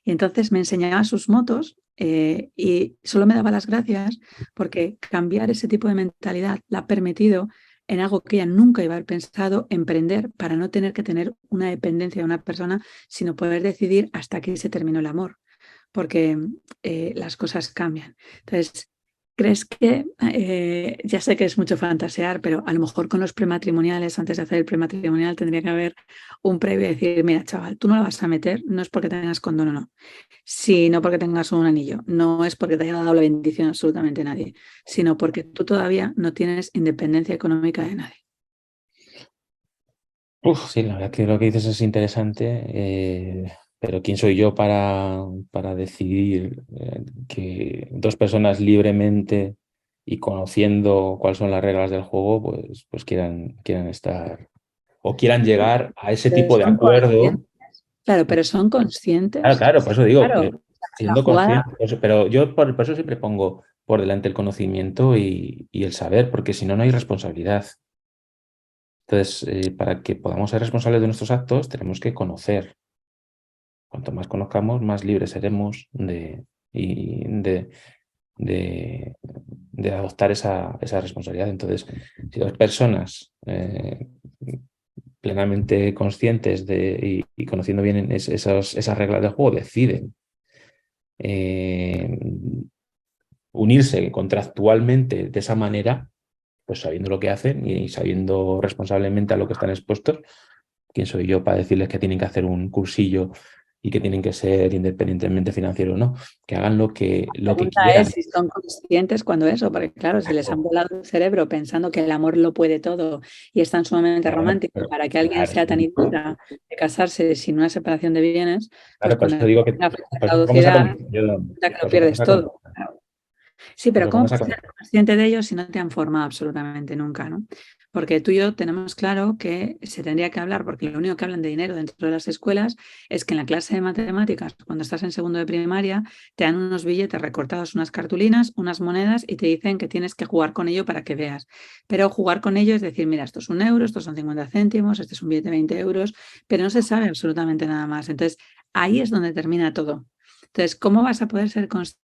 Y entonces me enseñaba sus motos y solo me daba las gracias porque cambiar ese tipo de mentalidad la ha permitido en algo que ella nunca iba a haber pensado, emprender para no tener que tener una dependencia de una persona, sino poder decidir hasta aquí se terminó el amor porque las cosas cambian. Entonces, ¿crees que, ya sé que es mucho fantasear, pero a lo mejor con los prematrimoniales, antes de hacer el prematrimonial, tendría que haber un previo y decir, mira, chaval, tú no la vas a meter, no es porque tengas condón o no, sino porque tengas un anillo, no es porque te haya dado la bendición absolutamente nadie, sino porque tú todavía no tienes independencia económica de nadie. Uf, sí, la verdad que lo que dices es interesante, pero ¿quién soy yo para decidir que dos personas libremente y conociendo cuáles son las reglas del juego, pues quieran estar o quieran llegar a ese Pero tipo de son acuerdo? conscientes. Claro, Pues, pero son claro, conscientes. claro, por eso digo, Claro, la siendo jugada, consciente, pero yo por eso siempre pongo por delante el conocimiento y el saber, porque si no, no hay responsabilidad. Entonces, para que podamos ser responsables de nuestros actos, tenemos que conocer. Cuanto más conozcamos, más libres seremos y de adoptar esa responsabilidad. Entonces, si dos personas plenamente conscientes y conociendo bien esas reglas del juego deciden eh, unirse contractualmente de esa manera, pues sabiendo lo que hacen y sabiendo responsablemente a lo que están expuestos, ¿quién soy yo para decirles que tienen que hacer un cursillo y que tienen que ser independientemente financiero o no? Que hagan la lo que pregunta es quieran. si son conscientes cuando eso, porque claro, si les han Claro, volado el cerebro pensando que el amor lo puede todo y es tan sumamente claro, romántico pero, para que alguien claro, sea tan idiota de casarse sin una separación de bienes, pues claro, por eso cuando digo que la fecha de por eso pongo esa caducidad, condición. ya que lo Por eso pongo pierdes esa condición. todo. Sí, Por pero eso pongo ¿cómo esa puedes ser condición. consciente de ello si no te han formado absolutamente nunca, ¿no? Porque tú y yo tenemos claro que se tendría que hablar, porque lo único que hablan de dinero dentro de las escuelas es que en la clase de matemáticas, cuando estás en segundo de primaria, te dan unos billetes recortados, unas cartulinas, unas monedas y te dicen que tienes que jugar con ello para que veas. Pero jugar con ello es decir, mira, esto es 1 euro, estos son 50 céntimos, este es un billete de 20 euros, pero no se sabe absolutamente nada más. Entonces, ahí es donde termina todo. Entonces, ¿cómo vas a poder ser consciente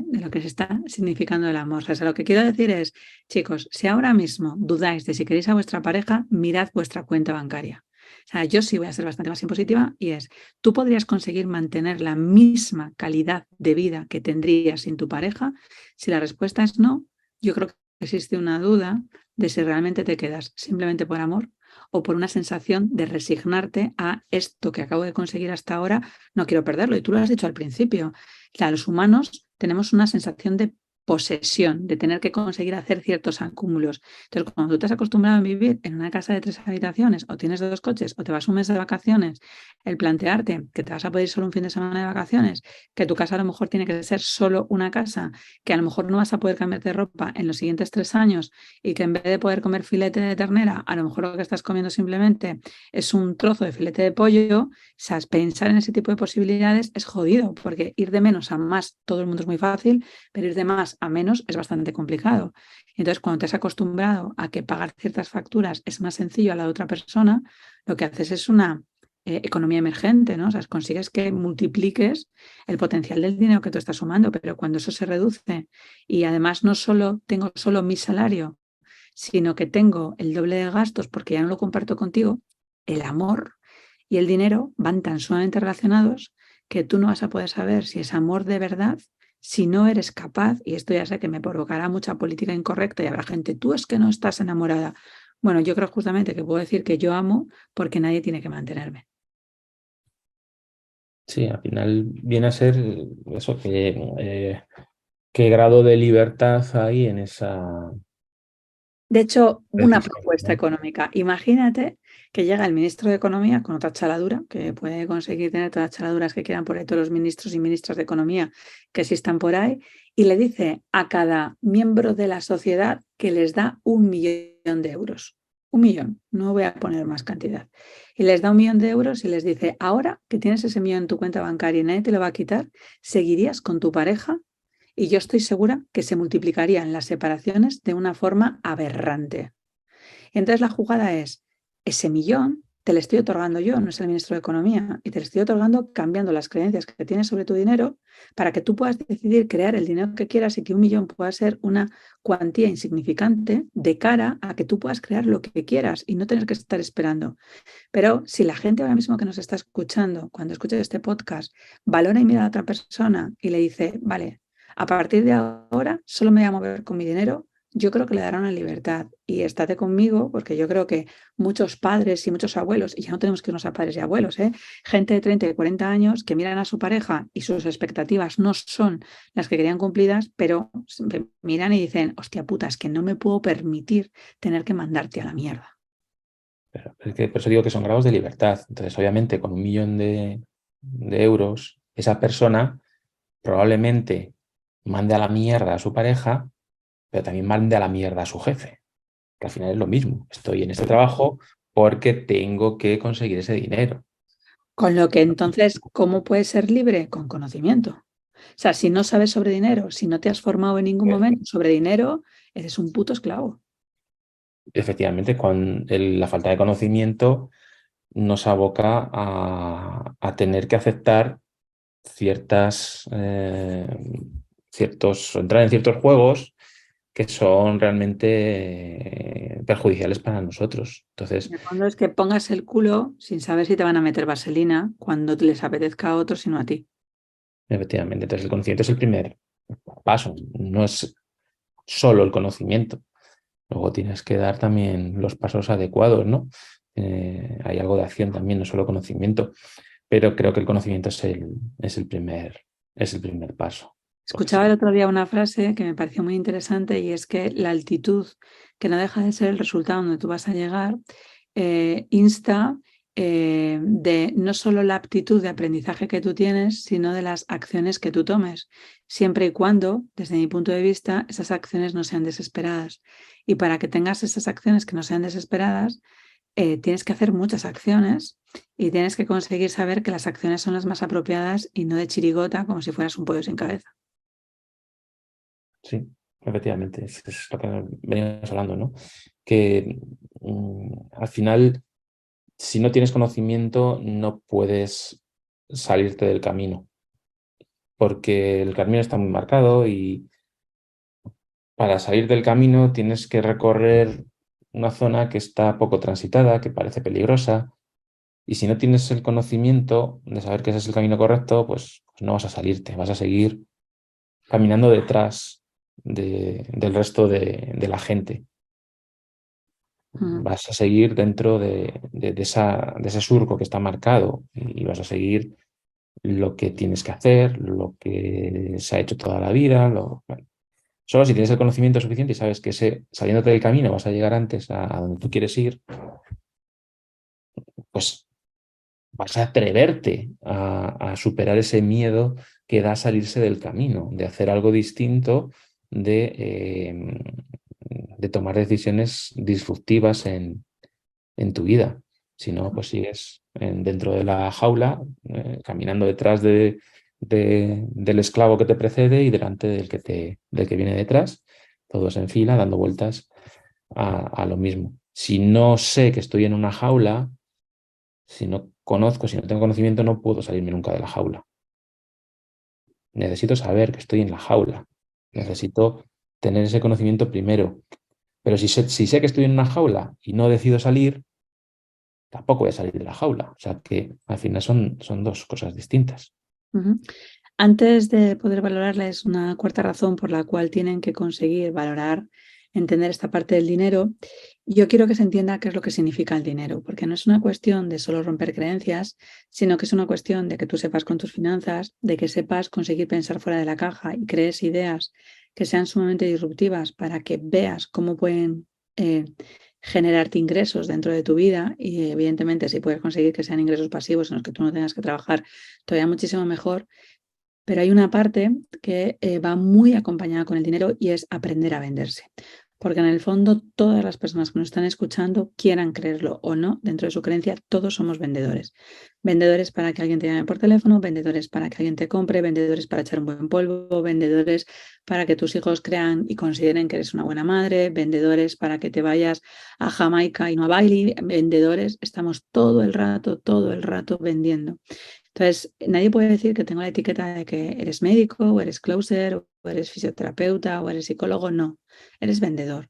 de lo que se está significando el amor? O sea, lo que quiero decir es, chicos, si ahora mismo dudáis de si queréis a vuestra pareja, mirad vuestra cuenta bancaria. O sea, yo sí voy a ser bastante más impositiva y es, tú podrías conseguir mantener la misma calidad de vida que tendrías sin tu pareja. Si la respuesta es no, yo creo que existe una duda de si realmente te quedas simplemente por amor o por una sensación de resignarte a esto que acabo de conseguir hasta ahora, no quiero perderlo. Y tú lo has dicho al principio. Claro, los humanos tenemos una sensación de posesión, de tener que conseguir hacer ciertos acúmulos. Entonces, cuando tú te has acostumbrado a vivir en una casa de 3 habitaciones, o tienes 2 coches, o te vas un mes de vacaciones, el plantearte que te vas a poder ir solo un fin de semana de vacaciones, que tu casa a lo mejor tiene que ser solo una casa, que a lo mejor no vas a poder cambiarte de ropa en los siguientes 3 años y que en vez de poder comer filete de ternera, a lo mejor lo que estás comiendo simplemente es un trozo de filete de pollo. O sea, pensar en ese tipo de posibilidades es jodido, porque ir de menos a más, todo el mundo es muy fácil, pero ir de más a menos es bastante complicado. Entonces, cuando te has acostumbrado a que pagar ciertas facturas es más sencillo a la otra persona, lo que haces es una economía emergente, ¿no? O sea, consigues que multipliques el potencial del dinero que tú estás sumando, pero cuando eso se reduce y además no solo tengo solo mi salario, sino que tengo el doble de gastos porque ya no lo comparto contigo, el amor y el dinero van tan sumamente relacionados que tú no vas a poder saber si es amor de verdad si no eres capaz, y esto ya sé que me provocará mucha política incorrecta y habrá gente, tú es que no estás enamorada. Bueno, yo creo justamente que puedo decir que yo amo porque nadie tiene que mantenerme. Sí, al final viene a ser eso, qué grado de libertad hay en esa De hecho, una decisión, propuesta ¿no? económica. Imagínate que llega el ministro de Economía con otra chaladura, que puede conseguir tener todas las chaladuras que quieran por ahí todos los ministros y ministras de Economía que existan por ahí, y le dice a cada miembro de la sociedad que les da 1 millón de euros. 1 millón, no voy a poner más cantidad. Y les da 1 millón de euros y les dice, ahora que tienes ese millón en tu cuenta bancaria y nadie te lo va a quitar, ¿seguirías con tu pareja? Y yo estoy segura que se multiplicarían las separaciones de una forma aberrante. Entonces la jugada es, ese millón te lo estoy otorgando yo, no es el ministro de Economía, y te lo estoy otorgando cambiando las creencias que tienes sobre tu dinero para que tú puedas decidir crear el dinero que quieras y que 1 millón pueda ser una cuantía insignificante de cara a que tú puedas crear lo que quieras y no tener que estar esperando. Pero si la gente ahora mismo que nos está escuchando, cuando escuche este podcast, valora y mira a la otra persona y le dice, vale, a partir de ahora solo me voy a mover con mi dinero, yo creo que le dará una libertad. Y estate conmigo, porque yo creo que muchos padres y muchos abuelos, y ya no tenemos que irnos a padres y abuelos, gente de 30 y 40 años que miran a su pareja y sus expectativas no son las que querían cumplidas, pero miran y dicen, hostia puta, es que no me puedo permitir tener que mandarte a la mierda. Pero es que por eso digo que son grados de libertad. Entonces, obviamente, con 1 millón de euros, esa persona probablemente mande a la mierda a su pareja, pero también mande a la mierda a su jefe, que al final es lo mismo. Estoy en este trabajo porque tengo que conseguir ese dinero. Con lo que entonces, ¿cómo puedes ser libre? Con conocimiento. O sea, si no sabes sobre dinero, si no te has formado en ningún momento sobre dinero, eres un puto esclavo. Efectivamente, con la falta de conocimiento nos aboca a tener que aceptar entrar en ciertos juegos que son realmente perjudiciales para nosotros. Entonces, En el fondo es que pongas el culo sin saber si te van a meter vaselina cuando les apetezca a otros, sino a ti. efectivamente, entonces el conocimiento es el primer paso, no es solo el conocimiento. Luego tienes que dar también los pasos adecuados, ¿no? Hay algo de acción también, no solo conocimiento, pero creo que el conocimiento es el primer paso. Porque Escuchaba el otro día una frase que me pareció muy interesante y es que la altitud, que no deja de ser el resultado donde tú vas a llegar, insta de no solo la aptitud de aprendizaje que tú tienes, sino de las acciones que tú tomes, siempre y cuando, desde mi punto de vista, esas acciones no sean desesperadas. Y para que tengas esas acciones que no sean desesperadas, tienes que hacer muchas acciones y tienes que conseguir saber que las acciones son las más apropiadas y no de chirigota como si fueras un pollo sin cabeza. sí, efectivamente, es lo que venimos hablando, ¿no? Que al final, si no tienes conocimiento, no puedes salirte del camino, porque el camino está muy marcado y para salir del camino tienes que recorrer una zona que está poco transitada, que parece peligrosa, y si no tienes el conocimiento de saber que ese es el camino correcto, pues no vas a salirte, vas a seguir caminando detrás del resto de la gente. Mm. Vas a seguir dentro de ese surco que está marcado y vas a seguir lo que tienes que hacer, lo que se ha hecho toda la vida. Bueno, solo si tienes el conocimiento suficiente y sabes que saliéndote del camino vas a llegar antes a donde tú quieres ir, pues vas a atreverte a superar ese miedo que da salirse del camino, de hacer algo distinto, de tomar decisiones disruptivas en tu vida. Si no, pues sigues dentro de la jaula, caminando detrás del esclavo que te precede y delante del que viene detrás, todos en fila, dando vueltas a lo mismo. Si no sé que estoy en una jaula, si no conozco, si no tengo conocimiento, no puedo salirme nunca de la jaula. Necesito saber que estoy en la jaula. Necesito tener ese conocimiento primero. Pero si sé que estoy en una jaula y no decido salir, tampoco voy a salir de la jaula. O sea que al final son dos cosas distintas. Ujú. Antes de poder valorarles una cuarta razón por la cual tienen que conseguir valorar, entender esta parte del dinero, yo quiero que se entienda qué es lo que significa el dinero, porque no es una cuestión de solo romper creencias, sino que es una cuestión de que tú sepas con tus finanzas, de que sepas conseguir pensar fuera de la caja y crees ideas que sean sumamente disruptivas para que veas cómo pueden generarte ingresos dentro de tu vida y evidentemente si puedes conseguir que sean ingresos pasivos en los que tú no tengas que trabajar, todavía muchísimo mejor. Pero hay una parte que va muy acompañada con el dinero y es aprender a venderse. Porque en el fondo todas las personas que nos están escuchando, quieran creerlo o no, dentro de su creencia, todos somos vendedores. Vendedores para que alguien te llame por teléfono, vendedores para que alguien te compre, vendedores para echar un buen polvo, vendedores para que tus hijos crean y consideren que eres una buena madre, vendedores para que te vayas a Jamaica y no a Bali, vendedores, estamos todo el rato vendiendo. Entonces, nadie puede decir que tengo la etiqueta de que eres médico, o eres closer, o eres fisioterapeuta, o eres psicólogo. No, eres vendedor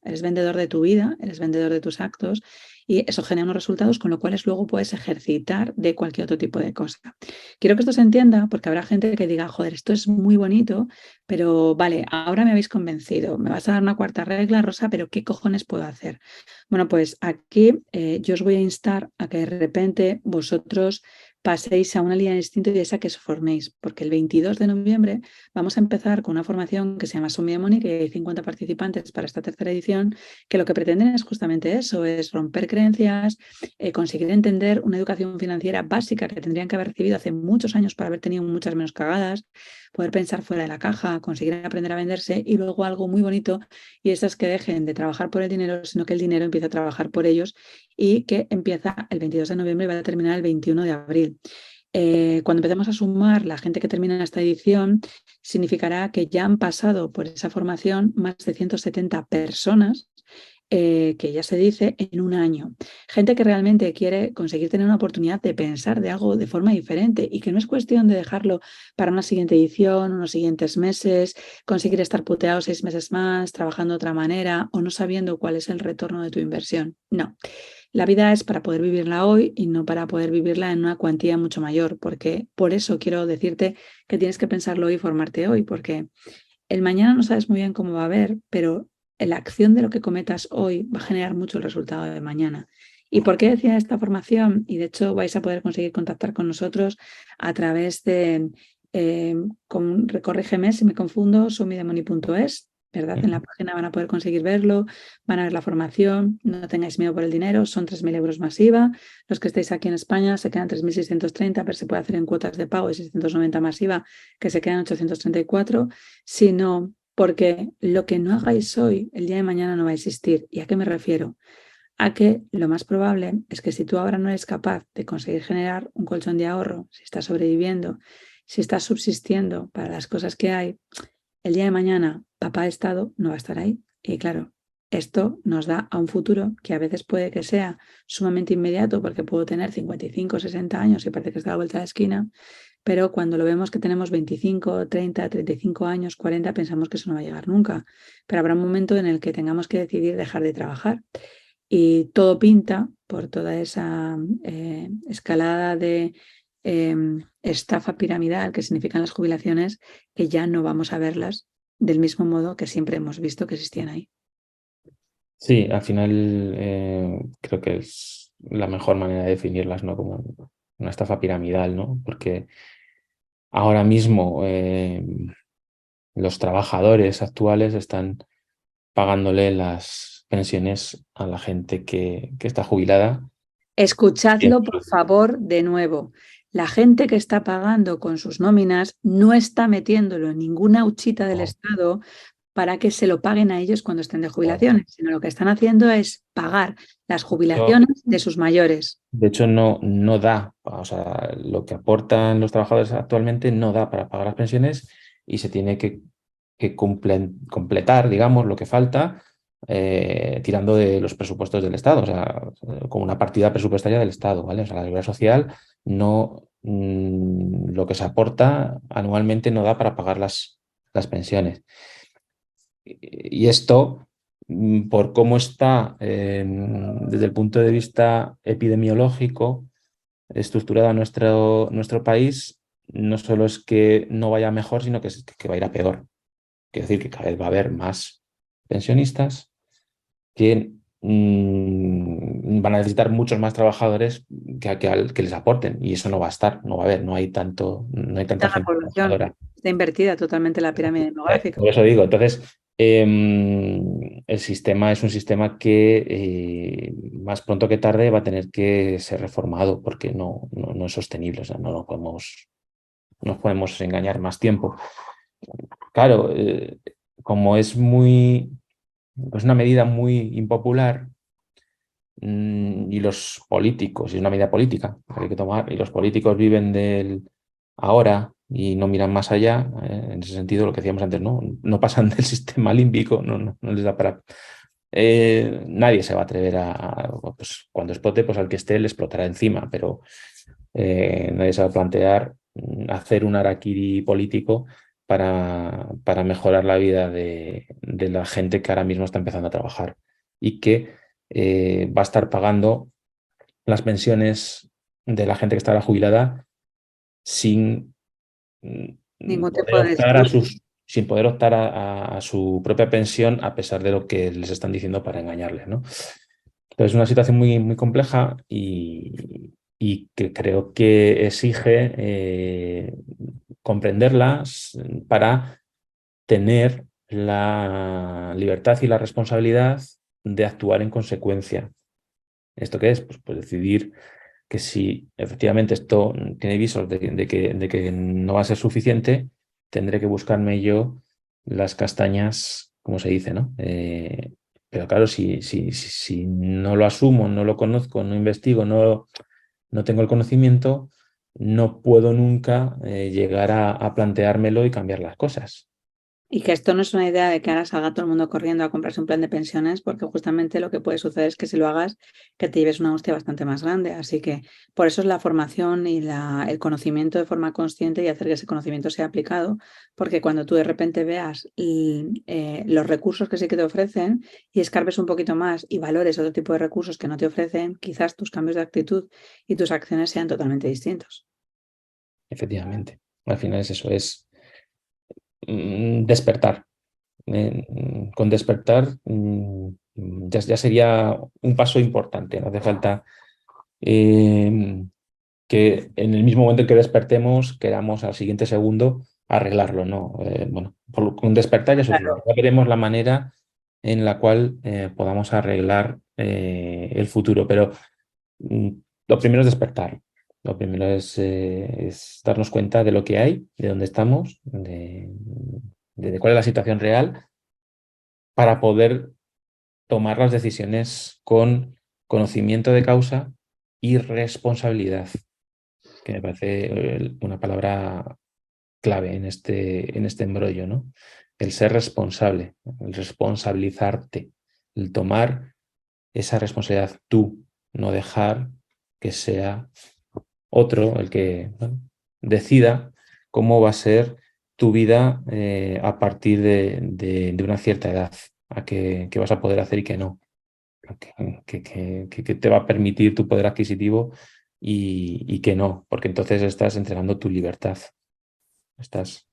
de tu vida, eres vendedor de tus actos y eso genera unos resultados con los cuales luego puedes ejercitar de cualquier otro tipo de cosa. Quiero que esto se entienda porque habrá gente que diga, joder, esto es muy bonito, pero vale, ahora me habéis convencido, me vas a dar una cuarta regla, Rosa, pero ¿qué cojones puedo hacer? Bueno, pues aquí yo os voy a instar a que de repente vosotros paséis a una línea distinta y esa que os forméis, porque el 22 de noviembre vamos a empezar con una formación que se llama Sumi Money, que hay 50 participantes para esta tercera edición, que lo que pretenden es justamente eso, es romper creencias, conseguir entender una educación financiera básica que tendrían que haber recibido hace muchos años para haber tenido muchas menos cagadas, poder pensar fuera de la caja, conseguir aprender a venderse y luego algo muy bonito y eso es que dejen de trabajar por el dinero, sino que el dinero empiece a trabajar por ellos y que empieza el 22 de noviembre y va a terminar el 21 de abril. Cuando empecemos a sumar la gente que termina esta edición, significará que ya han pasado por esa formación más de 170 personas que ya se dice en un año. Gente que realmente quiere conseguir tener una oportunidad de pensar de algo de forma diferente y que no es cuestión de dejarlo para una siguiente edición, unos siguientes meses, conseguir estar puteado 6 meses más, trabajando de otra manera o no sabiendo cuál es el retorno de tu inversión. No. La vida es para poder vivirla hoy y no para poder vivirla en una cuantía mucho mayor, porque por eso quiero decirte que tienes que pensarlo hoy y formarte hoy, porque el mañana no sabes muy bien cómo va a haber, pero la acción de lo que cometas hoy va a generar mucho el resultado de mañana. ¿Y por qué decía esta formación? Y de hecho vais a poder conseguir contactar con nosotros a través de, corrígeme si me confundo, sumidemoni.es, ¿verdad? En la página van a poder conseguir verlo, van a ver la formación, no tengáis miedo por el dinero, son 3.000 euros masiva. Los que estáis aquí en España se quedan 3.630, pero se puede hacer en cuotas de pago de 690 masiva, que se quedan 834, sino porque lo que no hagáis hoy, el día de mañana no va a existir. ¿Y a qué me refiero? A que lo más probable es que si tú ahora no eres capaz de conseguir generar un colchón de ahorro, si estás sobreviviendo, si estás subsistiendo para las cosas que hay, el día de mañana papá Estado no va a estar ahí. Y claro, esto nos da a un futuro que a veces puede que sea sumamente inmediato porque puedo tener 55, 60 años y parece que está a la vuelta de la esquina, pero cuando lo vemos que tenemos 25, 30, 35 años, 40, pensamos que eso no va a llegar nunca. Pero habrá un momento en el que tengamos que decidir dejar de trabajar. Y todo pinta por toda esa escalada de estafa piramidal que significan las jubilaciones, que ya no vamos a verlas del mismo modo que siempre hemos visto que existían ahí. Sí, al final creo que es la mejor manera de definirlas, ¿no? Como una estafa piramidal, ¿no? Porque ahora mismo los trabajadores actuales están pagándole las pensiones a la gente que está jubilada. Escuchadlo, por favor, de nuevo. La gente que está pagando con sus nóminas no está metiéndolo en ninguna huchita del Estado para que se lo paguen a ellos cuando estén de jubilaciones, sino lo que están haciendo es pagar las jubilaciones de sus mayores. De hecho, no da, o sea, lo que aportan los trabajadores actualmente no da para pagar las pensiones y se tiene que completar, digamos, lo que falta tirando de los presupuestos del Estado, o sea, con una partida presupuestaria del Estado, ¿vale? O sea, la seguridad social no, lo que se aporta anualmente no da para pagar las pensiones. Y esto, por cómo está desde el punto de vista epidemiológico, estructurado nuestro país, no solo es que no vaya mejor, sino que va a ir a peor. Quiere decir que cada vez va a haber más pensionistas que van a necesitar muchos más trabajadores que les aporten, y eso no va a estar, no va a haber, no hay tanta La gente población trabajadora. está invertida totalmente la pirámide demográfica. Por eso digo, entonces, el sistema es un sistema que más pronto que tarde va a tener que ser reformado porque no es sostenible, o sea, no nos podemos engañar más tiempo. Claro, como es una medida muy impopular, y los políticos, y es una medida política que hay que tomar, y los políticos viven del ahora y no miran más allá, en ese sentido, lo que decíamos antes, no pasan del sistema límbico, no les da para... nadie se va a atrever pues, cuando explote, pues al que esté le explotará encima, pero nadie se va a plantear hacer un harakiri político para mejorar la vida de la gente que ahora mismo está empezando a trabajar y que va a estar pagando las pensiones de la gente que estará jubilada sin Ningún tipo poder de optar estudio. sin poder optar a su propia pensión a pesar de lo que les están diciendo para engañarles, ¿no? Entonces es una situación muy, muy compleja y que creo que exige comprenderlas para tener la libertad y la responsabilidad de actuar en consecuencia. ¿Esto qué es? Pues decidir que si efectivamente esto tiene visos de que no va a ser suficiente, tendré que buscarme yo las castañas, como se dice, ¿no? Pero claro, si no lo asumo, no lo conozco, no investigo, no tengo el conocimiento, no puedo nunca llegar a planteármelo y cambiar las cosas. Y que esto no es una idea de que ahora salga todo el mundo corriendo a comprarse un plan de pensiones, porque justamente lo que puede suceder es que si lo hagas, que te lleves una hostia bastante más grande. Así que por eso es la formación y el conocimiento de forma consciente y hacer que ese conocimiento sea aplicado, porque cuando tú de repente veas los recursos que sí que te ofrecen y escarbes un poquito más y valores otro tipo de recursos que no te ofrecen, quizás tus cambios de actitud y tus acciones sean totalmente distintos. Efectivamente. Al final es eso, es despertar. Con despertar ya sería un paso importante. No hace falta que en el mismo momento en que despertemos queramos al siguiente segundo arreglarlo, ¿no? Bueno, con despertar ya es suficiente. Ya veremos la manera en la cual podamos arreglar el futuro, pero mm, lo primero es despertar. Lo primero es darnos cuenta de lo que hay, de dónde estamos, de cuál es la situación real, para poder tomar las decisiones con conocimiento de causa y responsabilidad, que me parece una palabra clave en este embrollo, ¿no? El ser responsable, el responsabilizarte, el tomar esa responsabilidad tú, no dejar que sea otro el que, bueno, decida cómo va a ser tu vida a partir de una cierta edad, a qué vas a poder hacer y qué no, que te va a permitir tu poder adquisitivo y que no, porque entonces estás entregando tu libertad, estás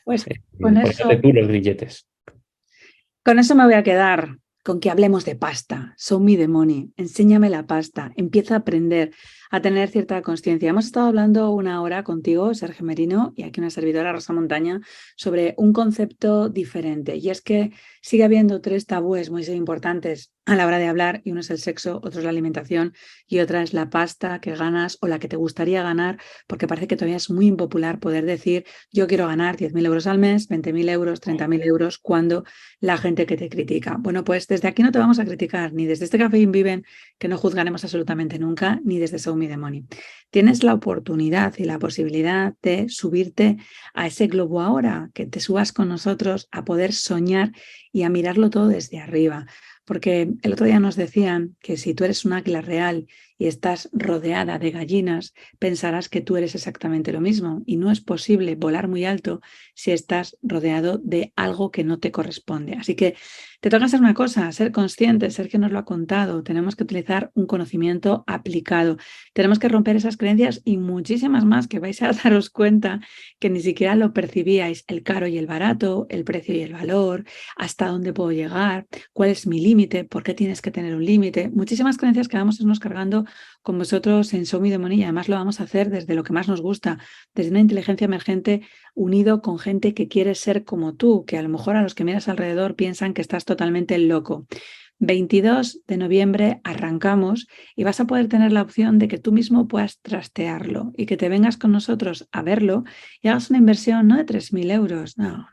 Pues con poniéndote eso tú los grilletes. Con eso me voy a quedar, con que hablemos de pasta. Show me the money. Enséñame la pasta. Empieza a aprender a tener cierta conciencia. Hemos estado hablando una hora contigo, Sergio Merino, y aquí una servidora, Rosa Montaña, sobre un concepto diferente. Y es que sigue habiendo tres tabúes muy importantes a la hora de hablar, y uno es el sexo, otro es la alimentación y otra es la pasta que ganas o la que te gustaría ganar, porque parece que todavía es muy impopular poder decir yo quiero ganar 10.000 euros al mes, 20.000 euros, 30.000 euros, cuando la gente que te critica. Bueno, pues desde aquí no te vamos a criticar, ni desde este Café Viven, que no juzgaremos absolutamente nunca, ni desde Show Me the Money. Tienes la oportunidad y la posibilidad de subirte a ese globo ahora, que te subas con nosotros a poder soñar y a mirarlo todo desde arriba. Porque el otro día nos decían que si tú eres un águila real y estás rodeada de gallinas, pensarás que tú eres exactamente lo mismo. Y no es posible volar muy alto si estás rodeado de algo que no te corresponde. Así que te toca hacer una cosa, ser consciente. Sergio nos lo ha contado. Tenemos que utilizar un conocimiento aplicado. Tenemos que romper esas creencias y muchísimas más que vais a daros cuenta que ni siquiera lo percibíais. El caro y el barato, el precio y el valor, hasta dónde puedo llegar, cuál es mi límite, por qué tienes que tener un límite. Muchísimas creencias que vamos a irnos cargando con vosotros en Show Me the Money. Además lo vamos a hacer desde lo que más nos gusta, desde una inteligencia emergente unido con gente que quiere ser como tú, que a lo mejor a los que miras alrededor piensan que estás totalmente loco. 22 de noviembre arrancamos y vas a poder tener la opción de que tú mismo puedas trastearlo y que te vengas con nosotros a verlo y hagas una inversión no de 3.000 euros, no.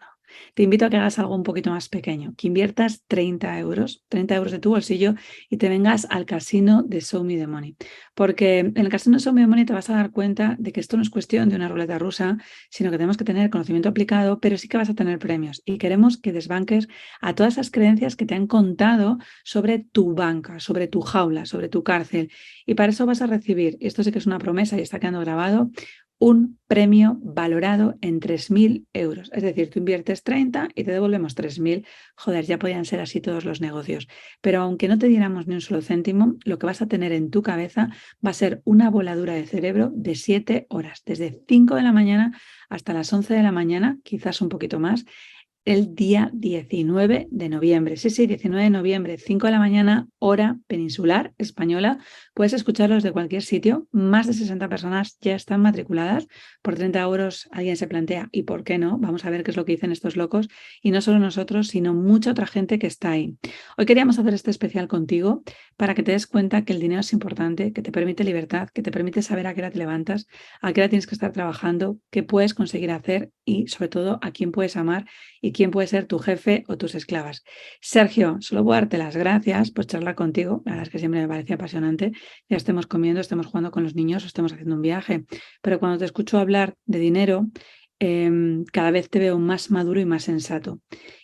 Te invito a que hagas algo un poquito más pequeño, que inviertas 30 euros de tu bolsillo y te vengas al casino de Show Me the Money. Porque en el casino de Show Me the Money te vas a dar cuenta de que esto no es cuestión de una ruleta rusa, sino que tenemos que tener conocimiento aplicado, pero sí que vas a tener premios. Y queremos que desbanques a todas esas creencias que te han contado sobre tu banca, sobre tu jaula, sobre tu cárcel. Y para eso vas a recibir, y esto sí que es una promesa y está quedando grabado, un premio valorado en 3.000 euros. Es decir, tú inviertes 30 y te devolvemos 3.000. Joder, ya podían ser así todos los negocios. Pero aunque no te diéramos ni un solo céntimo, lo que vas a tener en tu cabeza va a ser una voladura de cerebro de 7 horas, desde 5 de la mañana hasta las 11 de la mañana, quizás un poquito más, el día 19 de noviembre. Sí, 19 de noviembre, 5 de la mañana, hora peninsular española. Puedes escucharlos de cualquier sitio. Más de 60 personas ya están matriculadas. Por 30 euros alguien se plantea, ¿y por qué no? Vamos a ver qué es lo que dicen estos locos. Y no solo nosotros, sino mucha otra gente que está ahí. Hoy queríamos hacer este especial contigo para que te des cuenta que el dinero es importante, que te permite libertad, que te permite saber a qué hora te levantas, a qué hora tienes que estar trabajando, qué puedes conseguir hacer y, sobre todo, a quién puedes amar y quién puede ser tu jefe o tus esclavas. Sergio, solo puedo darte las gracias por charlar contigo. La verdad es que siempre me parece apasionante. Ya estemos comiendo, estemos jugando con los niños o estemos haciendo un viaje. Pero cuando te escucho hablar de dinero, cada vez te veo más maduro y más sensato.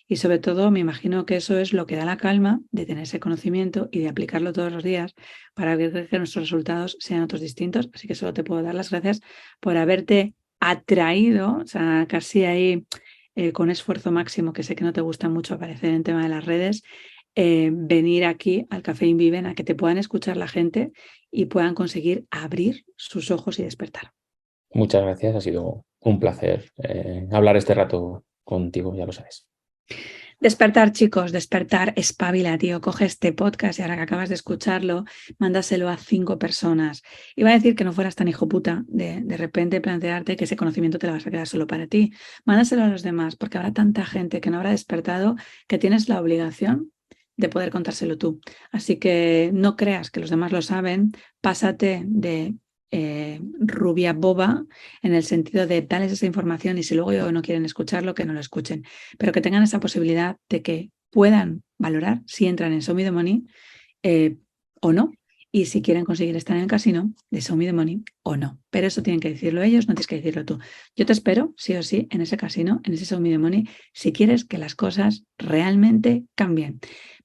Y sobre todo me imagino que eso es lo que da la calma de tener ese conocimiento y de aplicarlo todos los días para ver que nuestros resultados sean otros distintos. Así que solo te puedo dar las gracias por haberte atraído, o sea, casi ahí con esfuerzo máximo, que sé que no te gusta mucho aparecer en tema de las redes, venir aquí al Café Inviven a que te puedan escuchar la gente y puedan conseguir abrir sus ojos y despertar. Muchas gracias, ha sido un placer hablar este rato contigo, ya lo sabes. Despertar, chicos, despertar, espabila, tío. Coge este podcast y ahora que acabas de escucharlo, mándaselo a 5 personas. Iba a decir que no fueras tan hijo puta de repente plantearte que ese conocimiento te lo vas a quedar solo para ti. Mándaselo a los demás, porque habrá tanta gente que no habrá despertado que tienes la obligación de poder contárselo tú. Así que no creas que los demás lo saben, pásate de rubia boba en el sentido de darles esa información y si luego no quieren escucharlo, que no lo escuchen, pero que tengan esa posibilidad de que puedan valorar si entran en Show Me the Money o no, y si quieren conseguir estar en el casino de Show Me the Money o no. Pero eso tienen que decirlo ellos, no tienes que decirlo tú. Yo te espero, sí o sí, en ese casino, en ese Show Me the Money, si quieres que las cosas realmente cambien.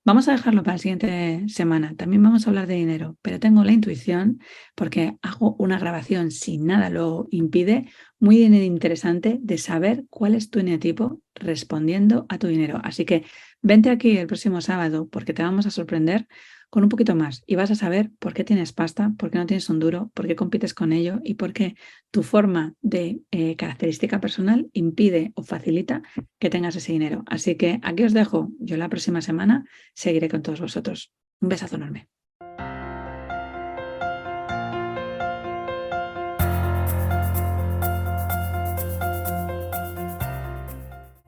Vamos a dejarlo para la siguiente semana. También vamos a hablar de dinero, pero tengo la intuición, porque hago una grabación si nada lo impide, muy interesante de saber cuál es tu eneatipo respondiendo a tu dinero. Así que vente aquí el próximo sábado porque te vamos a sorprender con un poquito más y vas a saber por qué tienes pasta, por qué no tienes un duro, por qué compites con ello y por qué tu forma de característica personal impide o facilita que tengas ese dinero. Así que aquí os dejo. Yo la próxima semana seguiré con todos vosotros. Un besazo enorme.